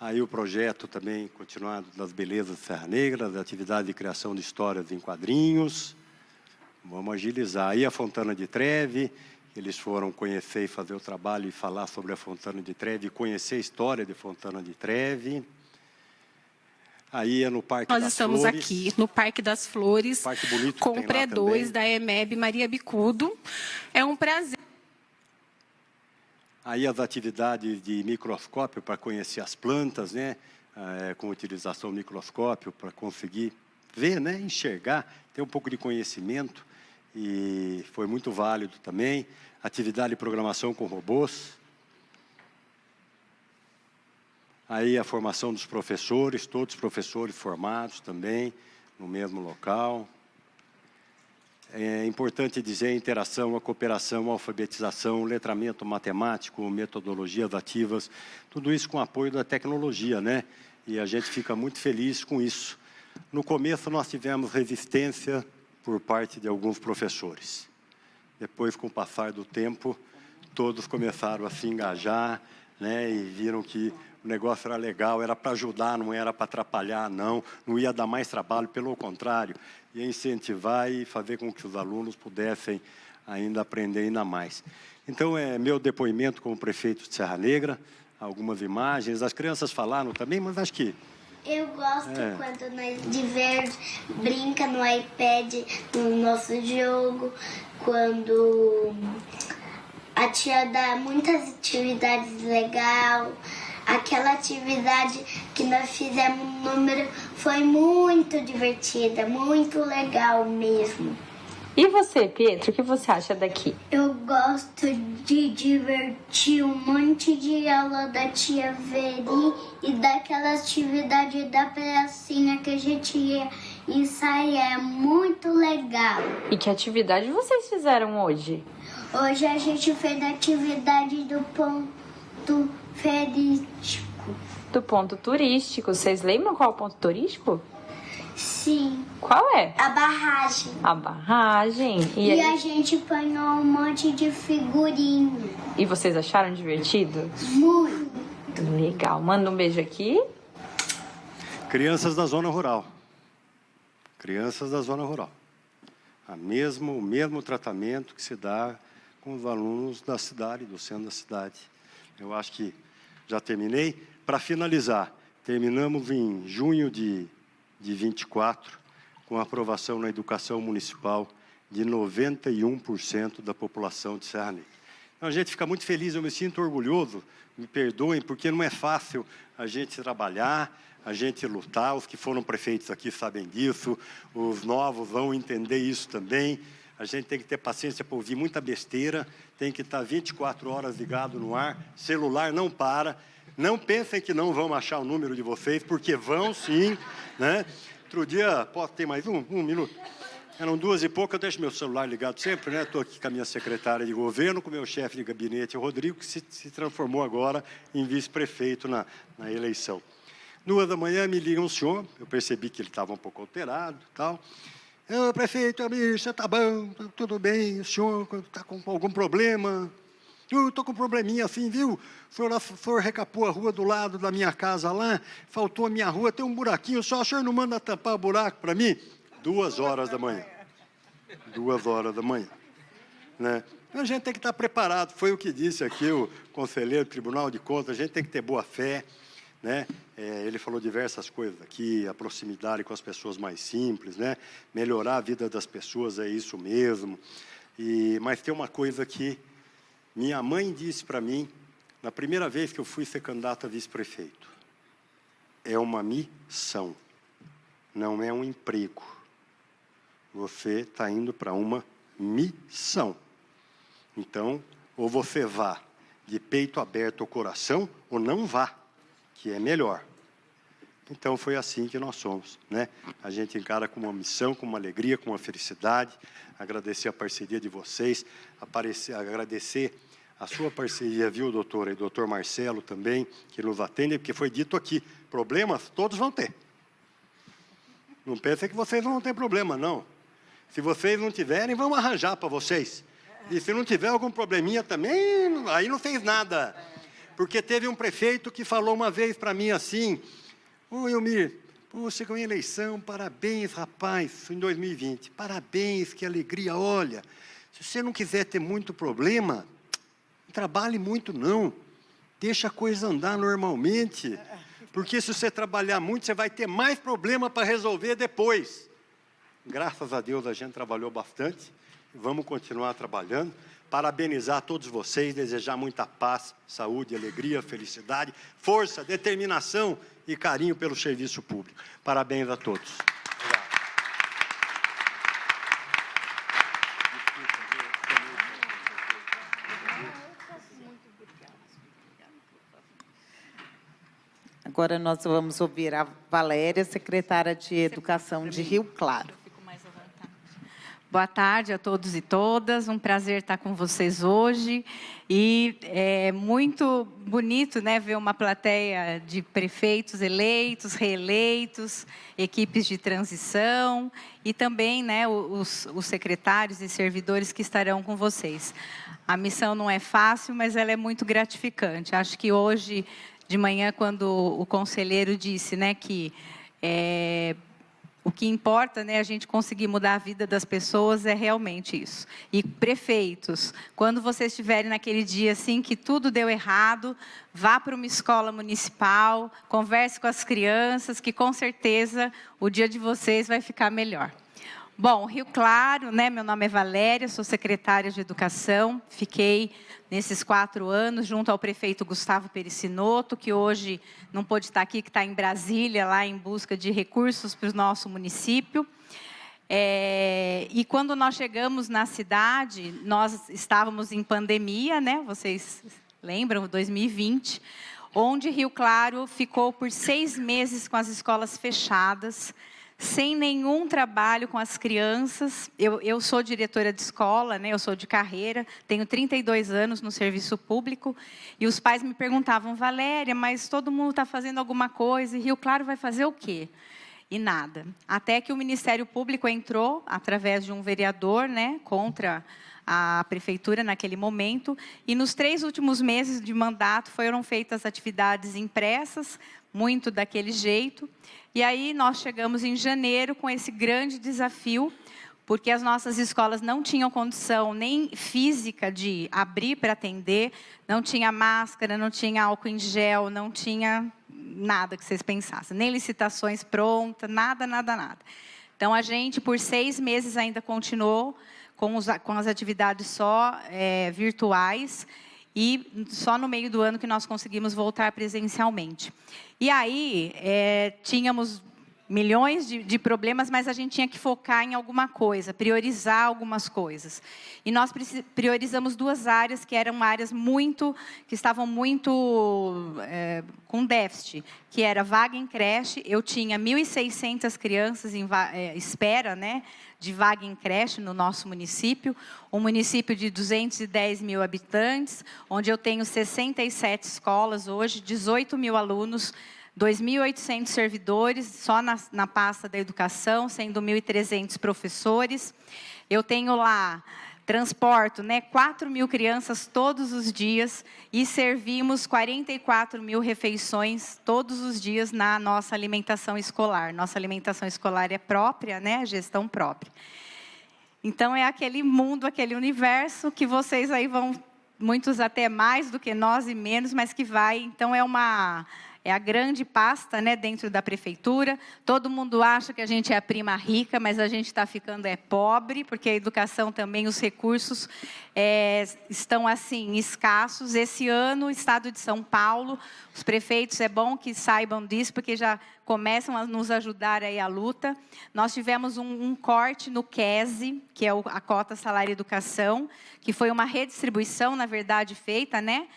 aí o projeto também continuado das belezas de Serra Negra, da atividade de criação de histórias em quadrinhos. Vamos agilizar. Aí a Fontana de Treve, eles foram conhecer e fazer o trabalho e falar sobre a Fontana de Treve, conhecer a história de Fontana de Treve. Aí é no Parque das Flores. Nós estamos aqui no Parque das Flores, com o Pré-2 da EMEB Maria Bicudo. É um prazer. Aí as atividades de microscópio para conhecer as plantas, né? Com utilização do microscópio para conseguir ver, né? Enxergar, ter um pouco de conhecimento. E foi muito válido também. Atividade de programação com robôs. Aí a formação dos professores, todos os professores formados também, no mesmo local. É importante dizer a interação, a cooperação, a alfabetização, o letramento matemático, metodologias ativas, tudo isso com apoio da tecnologia, né? E a gente fica muito feliz com isso. No começo nós tivemos resistência por parte de alguns professores. Depois, com o passar do tempo, todos começaram a se engajar, né? E viram que o negócio era legal, era para ajudar, não era para atrapalhar, não ia dar mais trabalho, pelo contrário, ia incentivar e fazer com que os alunos pudessem ainda aprender ainda mais. Então, é meu depoimento como prefeito de Serra Negra, algumas imagens, as crianças falaram também, mas acho que... Eu gosto quando nós brinca no iPad, no nosso jogo, quando a tia dá muitas atividades legais. Aquela atividade que nós fizemos no número foi muito divertida, muito legal mesmo. E você, Pietro, o que você acha daqui? Eu gosto de divertir um monte de aula da tia Veri e daquela atividade da pracinha que a gente ia ensaiar. É muito legal. E que atividade vocês fizeram hoje? Hoje a gente fez a atividade do ponto turístico. Do ponto turístico. Vocês lembram qual é o ponto turístico? Sim. Qual é? A barragem. A barragem. E a gente apanhou um monte de figurinha. E vocês acharam divertido? Muito. Legal. Manda um beijo aqui. Crianças da zona rural. Crianças da zona rural. O mesmo tratamento que se dá com os alunos da cidade, do centro da cidade. Eu acho que já terminei. Para finalizar, terminamos em junho de 24, com a aprovação na educação municipal de 91% da população de Serra Negra. Então, a gente fica muito feliz, eu me sinto orgulhoso, me perdoem, porque não é fácil a gente trabalhar, a gente lutar. Os que foram prefeitos aqui sabem disso, os novos vão entender isso também. A gente tem que ter paciência para ouvir muita besteira, tem que estar 24 horas ligado no ar, celular não para. Não pensem que não vão achar o número de vocês, porque vão sim, né? Outro dia, posso ter mais um minuto? Eram 2 e pouco, eu deixo meu celular ligado sempre, né? Estou aqui com a minha secretária de governo, com o meu chefe de gabinete, o Rodrigo, que se transformou agora em vice-prefeito na eleição. 2 da manhã me liga um senhor, eu percebi que ele estava um pouco alterado e tal. Prefeito, amigo, você está bom, tudo bem, o senhor está com algum problema? Eu estou com um probleminha assim, viu? O senhor recapou a rua do lado da minha casa lá, faltou a minha rua, tem um buraquinho, só o senhor não manda tampar o buraco para mim? 2 horas da manhã. 2 horas da manhã. Né? A gente tem que estar preparado, foi o que disse aqui o conselheiro do Tribunal de Contas, a gente tem que ter boa fé, né? Ele falou diversas coisas aqui, a proximidade com as pessoas mais simples, né? Melhorar a vida das pessoas, é isso mesmo. Mas tem uma coisa que minha mãe disse para mim, na primeira vez que eu fui ser candidato a vice-prefeito. É uma missão, não é um emprego. Você está indo para uma missão. Então, ou você vá de peito aberto ao coração, ou não vá, que é melhor. Então, foi assim que nós somos, né? A gente encara com uma missão, com uma alegria, com uma felicidade. Agradecer a parceria de vocês, agradecer a sua parceria, viu, doutora? E doutor Marcelo também, que nos atende, porque foi dito aqui, problemas todos vão ter. Não pensem que vocês não vão ter problema, não. Se vocês não tiverem, vamos arranjar para vocês. E se não tiver algum probleminha também, aí não fez nada. Porque teve um prefeito que falou uma vez para mim assim, ô Elmir, você ganhou eleição, parabéns, rapaz, em 2020. Parabéns, que alegria, olha, se você não quiser ter muito problema, não trabalhe muito não. Deixa a coisa andar normalmente. Porque se você trabalhar muito, você vai ter mais problema para resolver depois. Graças a Deus a gente trabalhou bastante, vamos continuar trabalhando. Parabenizar todos vocês, desejar muita paz, saúde, alegria, felicidade, força, determinação e carinho pelo serviço público. Parabéns a todos. Obrigado. Agora nós vamos ouvir a Valéria, secretária de Educação de Rio Claro. Boa tarde a todos e todas, um prazer estar com vocês hoje. E é muito bonito, né, ver uma plateia de prefeitos eleitos, reeleitos, equipes de transição e também, né, os secretários e servidores que estarão com vocês. A missão não é fácil, mas ela é muito gratificante. Acho que hoje de manhã, quando o conselheiro disse, né, que o que importa, né, a gente conseguir mudar a vida das pessoas é realmente isso. E prefeitos, quando vocês estiverem naquele dia assim que tudo deu errado, vá para uma escola municipal, converse com as crianças, que com certeza o dia de vocês vai ficar melhor. Bom, Rio Claro, né, meu nome é Valéria, sou secretária de Educação, fiquei nesses 4 anos junto ao prefeito Gustavo Pericinoto, que hoje não pôde estar aqui, que está em Brasília, lá em busca de recursos para o nosso município. E quando nós chegamos na cidade, nós estávamos em pandemia, né, vocês lembram, 2020, onde Rio Claro ficou por 6 meses com as escolas fechadas, sem nenhum trabalho com as crianças. Eu sou diretora de escola, né? Eu sou de carreira, tenho 32 anos no serviço público, e os pais me perguntavam, Valéria, mas todo mundo está fazendo alguma coisa, e Rio Claro vai fazer o quê? E nada. Até que o Ministério Público entrou, através de um vereador, né, contra a prefeitura naquele momento, e nos 3 últimos meses de mandato foram feitas atividades impressas, muito daquele jeito. E aí nós chegamos em janeiro com esse grande desafio, porque as nossas escolas não tinham condição nem física de abrir para atender, não tinha máscara, não tinha álcool em gel, não tinha nada que vocês pensassem, nem licitações prontas, nada. Então a gente por 6 meses ainda continuou com as atividades só virtuais, e só no meio do ano que nós conseguimos voltar presencialmente. E aí, tínhamos milhões de problemas, mas a gente tinha que focar em alguma coisa, priorizar algumas coisas. E nós priorizamos 2 áreas que eram áreas que estavam muito com déficit, que era vaga em creche. Eu tinha 1.600 crianças em espera, né, de vaga em creche no nosso município, um município de 210 mil habitantes, onde eu tenho 67 escolas hoje, 18 mil alunos, 2.800 servidores, só na pasta da educação, sendo 1.300 professores. Eu tenho lá, transporto, né, 4 mil crianças todos os dias e servimos 44 mil refeições todos os dias na nossa alimentação escolar. Nossa alimentação escolar é própria, né, gestão própria. Então, é aquele mundo, aquele universo que vocês aí vão, muitos até mais do que nós e menos, mas que vai, então é a grande pasta, né, dentro da prefeitura. Todo mundo acha que a gente é a prima rica, mas a gente está ficando pobre, porque a educação também, os recursos estão assim, escassos. Esse ano, o Estado de São Paulo, os prefeitos, é bom que saibam disso, porque já começam a nos ajudar aí a luta. Nós tivemos um corte no QESE, que é a cota salário educação, que foi uma redistribuição, na verdade, feita, né?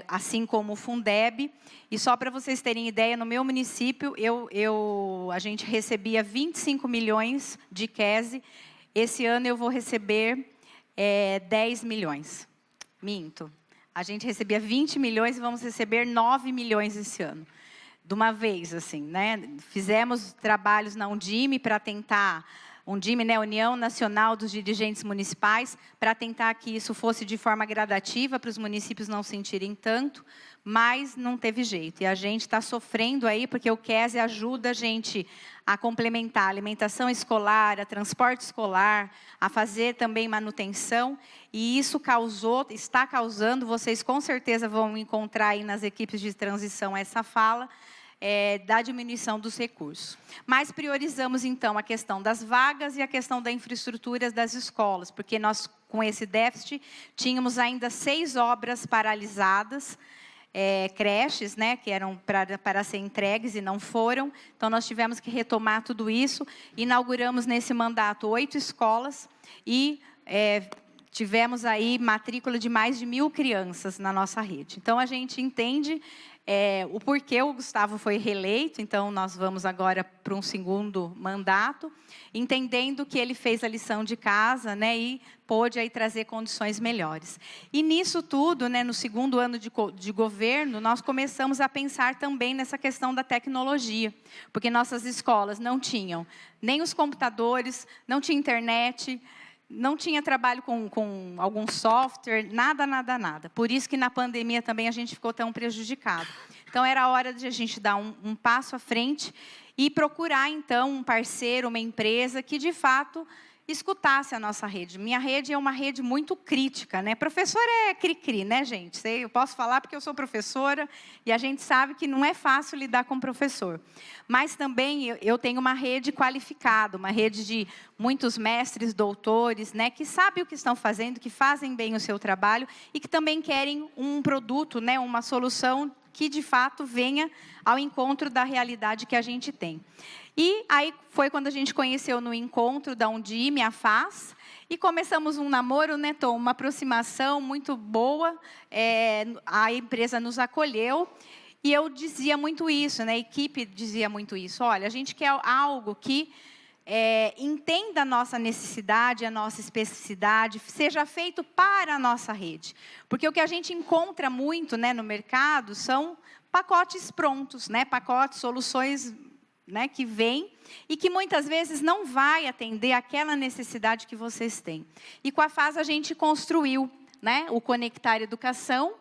Assim como o Fundeb. E só para vocês terem ideia, no meu município, a gente recebia 25 milhões de QESE. Esse ano eu vou receber 10 milhões. Minto. A gente recebia 20 milhões e vamos receber 9 milhões esse ano. De uma vez, assim, né? Fizemos trabalhos na Undime para tentar... Undime, né, União Nacional dos Dirigentes Municipais, para tentar que isso fosse de forma gradativa, para os municípios não sentirem tanto, mas não teve jeito. E a gente está sofrendo aí, porque o QESE ajuda a gente a complementar a alimentação escolar, a transporte escolar, a fazer também manutenção, e isso está causando, vocês com certeza vão encontrar aí nas equipes de transição essa fala, da diminuição dos recursos. Mas priorizamos, então, a questão das vagas e a questão da infraestrutura das escolas, porque nós, com esse déficit, tínhamos ainda 6 obras paralisadas, creches, né, que eram para ser entregues e não foram. Então, nós tivemos que retomar tudo isso. Inauguramos, nesse mandato, 8 escolas e tivemos aí matrícula de mais de 1.000 crianças na nossa rede. Então, a gente entende o porquê o Gustavo foi reeleito, então nós vamos agora para um segundo mandato, entendendo que ele fez a lição de casa, né, e pôde aí trazer condições melhores. E nisso tudo, né, no segundo ano de governo, nós começamos a pensar também nessa questão da tecnologia, porque nossas escolas não tinham nem os computadores, não tinha internet, não tinha trabalho com algum software, nada. Por isso que na pandemia também a gente ficou tão prejudicado. Então, era a hora de a gente dar um passo à frente e procurar, então, um parceiro, uma empresa que, de fato, escutasse a nossa rede. Minha rede é uma rede muito crítica, né? Professor é cri-cri, né, gente? Eu posso falar porque eu sou professora e a gente sabe que não é fácil lidar com professor. Mas também eu tenho uma rede qualificada, uma rede de muitos mestres, doutores, né, que sabem o que estão fazendo, que fazem bem o seu trabalho e que também querem um produto, né, uma solução que, de fato, venha ao encontro da realidade que a gente tem. E aí foi quando a gente conheceu no encontro da Undime, a FAS, e começamos um namoro, né, Tom? Uma aproximação muito boa, a empresa nos acolheu, e eu dizia muito isso, né, a equipe dizia muito isso, olha, a gente quer algo que entenda a nossa necessidade, a nossa especificidade, seja feito para a nossa rede. Porque o que a gente encontra muito, né, no mercado são pacotes prontos, né, pacotes, soluções, né, que vem e que muitas vezes não vai atender aquela necessidade que vocês têm. E com a FAS a gente construiu, né, o Conectar Educação,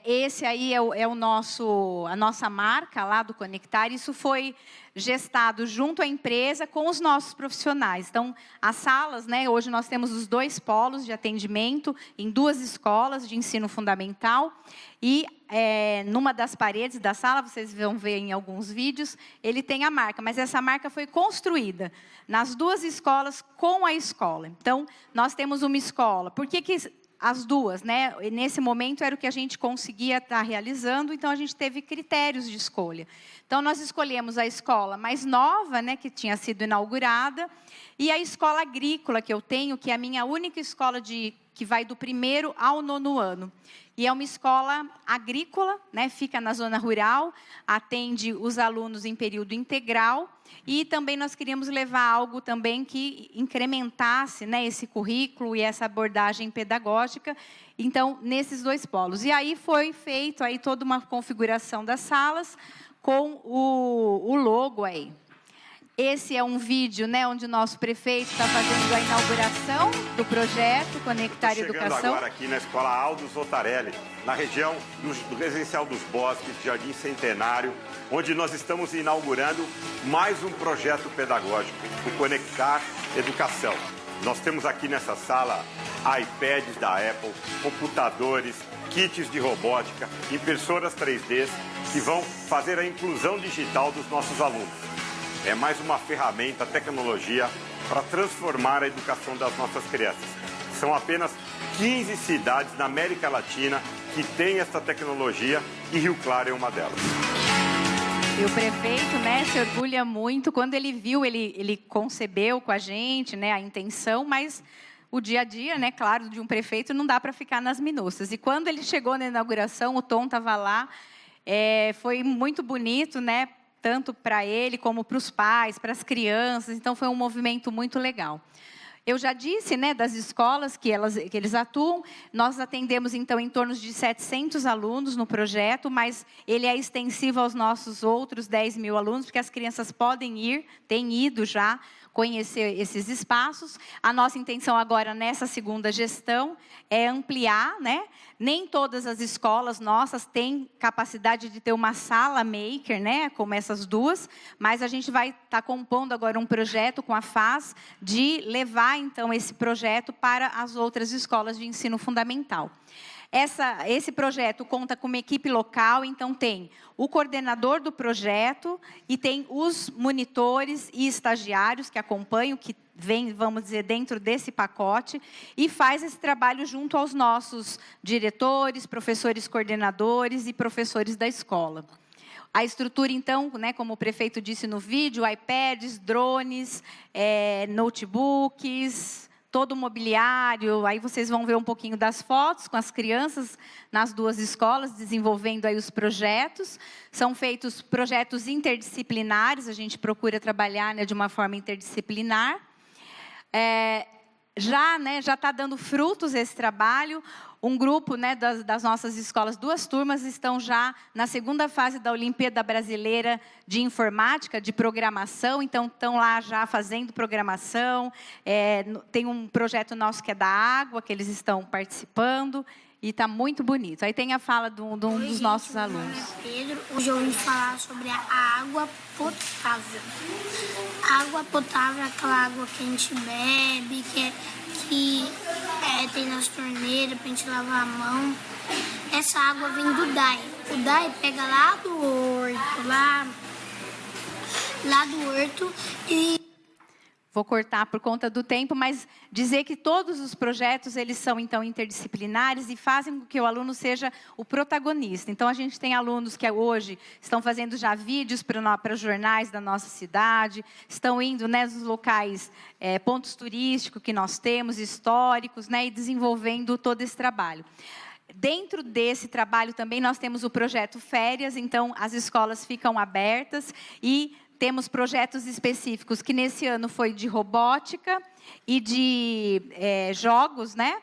Esse aí é a nossa marca lá do Conectar. Isso foi gestado junto à empresa com os nossos profissionais. Então, as salas, né, hoje nós temos os 2 polos de atendimento em 2 escolas de ensino fundamental. E numa das paredes da sala, vocês vão ver em alguns vídeos, ele tem a marca. Mas essa marca foi construída nas 2 escolas com a escola. Então, nós temos uma escola. Por que as 2, né? Nesse momento era o que a gente conseguia estar realizando, então a gente teve critérios de escolha. Então nós escolhemos a escola mais nova, né, que tinha sido inaugurada, e a escola agrícola que eu tenho, que é a minha única escola que vai do 1º ao 9º ano. E é uma escola agrícola, né, fica na zona rural, atende os alunos em período integral, e também nós queríamos levar algo também que incrementasse, né, esse currículo e essa abordagem pedagógica, então, nesses 2 polos. E aí foi feito aí toda uma configuração das salas com o logo aí. Esse é um vídeo, né, onde o nosso prefeito está fazendo a inauguração do projeto Conectar Educação. Chegando agora aqui na Escola Aldo Zotarelli, na região do Residencial dos Bosques, Jardim Centenário, onde nós estamos inaugurando mais um projeto pedagógico, o Conectar Educação. Nós temos aqui nessa sala iPads da Apple, computadores, kits de robótica, impressoras 3D que vão fazer a inclusão digital dos nossos alunos. É mais uma ferramenta, tecnologia, para transformar a educação das nossas crianças. São apenas 15 cidades na América Latina que têm essa tecnologia e Rio Claro é uma delas. E o prefeito, né, se orgulha muito. Quando ele viu, ele concebeu com a gente, né, a intenção, mas o dia a dia, né, claro, de um prefeito não dá para ficar nas minúcias. E quando ele chegou na inauguração, o Tom estava lá, foi muito bonito, né, tanto para ele como para os pais, para as crianças. Então, foi um movimento muito legal. Eu já disse, né, das escolas que eles atuam. Nós atendemos, então, em torno de 700 alunos no projeto, mas ele é extensivo aos nossos outros 10.000 alunos, porque as crianças podem ir, têm ido já, conhecer esses espaços. A nossa intenção agora, nessa segunda gestão, é ampliar, né? Nem todas as escolas nossas têm capacidade de ter uma sala maker, né? Como essas 2, mas a gente vai estar compondo agora um projeto com a FAS de levar, então, esse projeto para as outras escolas de ensino fundamental. Esse projeto conta com uma equipe local, então tem o coordenador do projeto e tem os monitores e estagiários que acompanham, que vem, vamos dizer, dentro desse pacote, e faz esse trabalho junto aos nossos diretores, professores coordenadores e professores da escola. A estrutura, então, né, como o prefeito disse no vídeo, iPads, drones, notebooks, todo o mobiliário. Aí vocês vão ver um pouquinho das fotos com as crianças nas 2 escolas, desenvolvendo aí os projetos. São feitos projetos interdisciplinares, a gente procura trabalhar, né, de uma forma interdisciplinar. Já está dando frutos esse trabalho. Um grupo, né, das nossas escolas, 2 turmas, estão já na segunda fase da Olimpíada Brasileira de Informática, de Programação. Então, estão lá já fazendo programação. Tem um projeto nosso que é da água, que eles estão participando. E está muito bonito. Aí tem a fala de um dos nossos alunos. Pedro, hoje eu vim falar sobre a água potável. A água potável é aquela água que a gente bebe, que tem nas torneiras para a gente lavar a mão. Essa água vem do DAI. O DAI pega lá do horto, lá do horto e... Vou cortar por conta do tempo, mas dizer que todos os projetos, eles são, então, interdisciplinares e fazem com que o aluno seja o protagonista. Então, a gente tem alunos que hoje estão fazendo já vídeos para jornais da nossa cidade, estão indo, né, nos locais, pontos turísticos que nós temos, históricos, né, e desenvolvendo todo esse trabalho. Dentro desse trabalho também nós temos o projeto Férias, então as escolas ficam abertas e temos projetos específicos, que nesse ano foi de robótica e de jogos, né?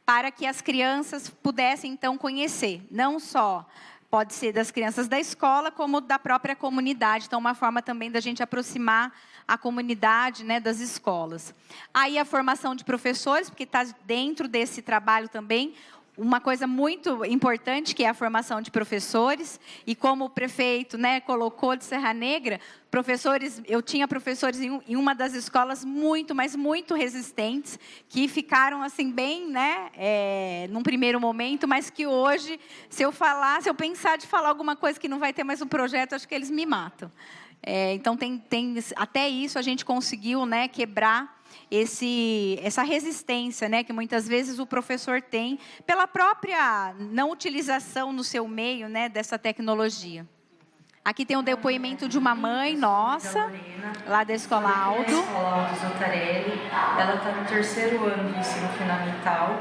Para que as crianças pudessem, então, conhecer. Não só pode ser das crianças da escola, como da própria comunidade. Então, uma forma também da gente aproximar a comunidade, né, das escolas. Aí a formação de professores, porque está dentro desse trabalho também, uma coisa muito importante, que é a formação de professores, e como o prefeito, né, colocou de Serra Negra, eu tinha professores em uma das escolas mas muito resistentes, que ficaram assim bem, né, num primeiro momento, mas que hoje, se eu pensar de falar alguma coisa que não vai ter mais um projeto, acho que eles me matam. Então, até isso a gente conseguiu, né, quebrar essa resistência, né, que muitas vezes o professor tem pela própria não utilização no seu meio, né, dessa tecnologia. Aqui tem um depoimento de uma mãe nossa, lá da Escola Aldo. Escola Aldo Zotarelli, ela está no 3º ano do ensino fundamental.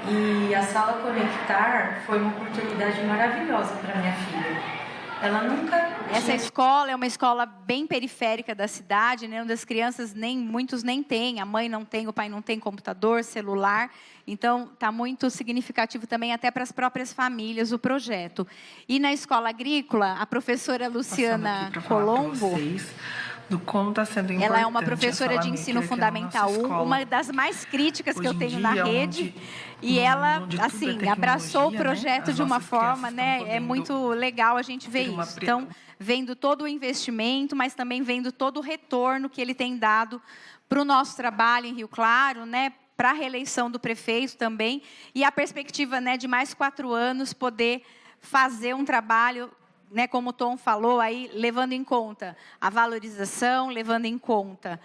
E a Sala Conectar foi uma oportunidade maravilhosa para minha filha. Ela nunca... Essa escola é uma escola bem periférica da cidade, né, onde as crianças, muitos nem têm, a mãe não tem, o pai não tem computador, celular. Então, está muito significativo também até para as próprias famílias o projeto. E na escola agrícola, a professora Luciana Colombo... do como está sendo importante. Ela é uma professora de ensino fundamental 1, uma das mais críticas que eu tenho na rede. E ela, assim, abraçou o projeto de uma forma, né? É muito legal a gente ver isso. Então, vendo todo o investimento, mas também vendo todo o retorno que ele tem dado para o nosso trabalho em Rio Claro, né? Para a reeleição do prefeito também. E a perspectiva, né, de mais 4 anos poder fazer um trabalho, né, como o Tom falou, aí, levando em conta a valorização, levando em conta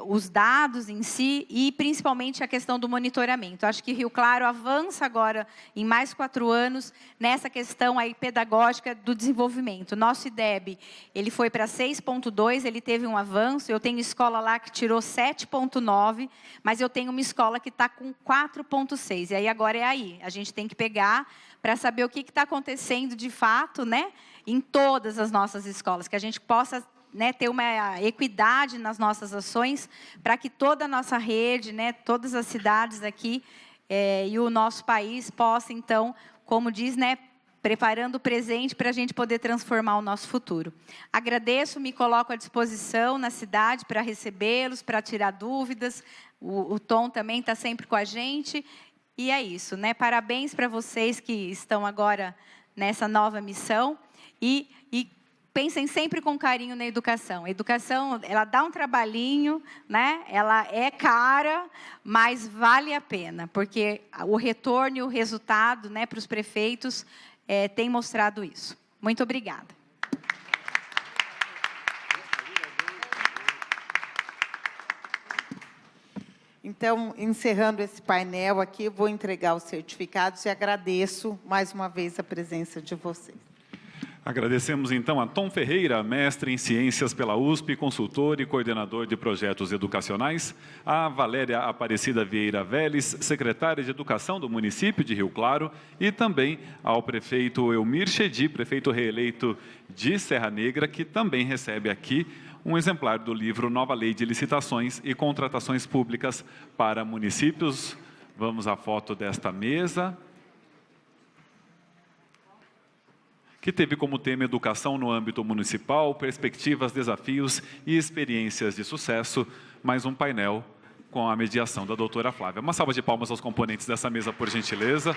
os dados em si e, principalmente, a questão do monitoramento. Acho que Rio Claro avança agora, em mais 4 anos, nessa questão aí pedagógica do desenvolvimento. Nosso IDEB, ele foi para 6,2, ele teve um avanço. Eu tenho escola lá que tirou 7,9, mas eu tenho uma escola que está com 4,6. E aí, agora a gente tem que pegar para saber o que está acontecendo de fato, né, em todas as nossas escolas, que a gente possa, né, ter uma equidade nas nossas ações, para que toda a nossa rede, né, todas as cidades aqui e o nosso país possa, então, como diz, né, preparando o presente para a gente poder transformar o nosso futuro. Agradeço, me coloco à disposição na cidade para recebê-los, para tirar dúvidas. O Tom também está sempre com a gente. E é isso, né? Parabéns para vocês que estão agora nessa nova missão e pensem sempre com carinho na educação. A educação, ela dá um trabalhinho, né? Ela é cara, mas vale a pena, porque o retorno e o resultado, né, para os prefeitos tem mostrado isso. Muito obrigada. Então, encerrando esse painel aqui, vou entregar os certificados e agradeço mais uma vez a presença de vocês. Agradecemos, então, a Tom Ferreira, mestre em Ciências pela USP, consultor e coordenador de projetos educacionais, a Valéria Aparecida Vieira Vélez, secretária de Educação do município de Rio Claro, e também ao prefeito Elmir Chedi, prefeito reeleito de Serra Negra, que também recebe aqui um exemplar do livro Nova Lei de Licitações e Contratações Públicas para Municípios. Vamos à foto desta mesa, que teve como tema Educação no âmbito municipal, perspectivas, desafios e experiências de sucesso. Mais um painel com a mediação da doutora Flávia. Uma salva de palmas aos componentes dessa mesa, por gentileza.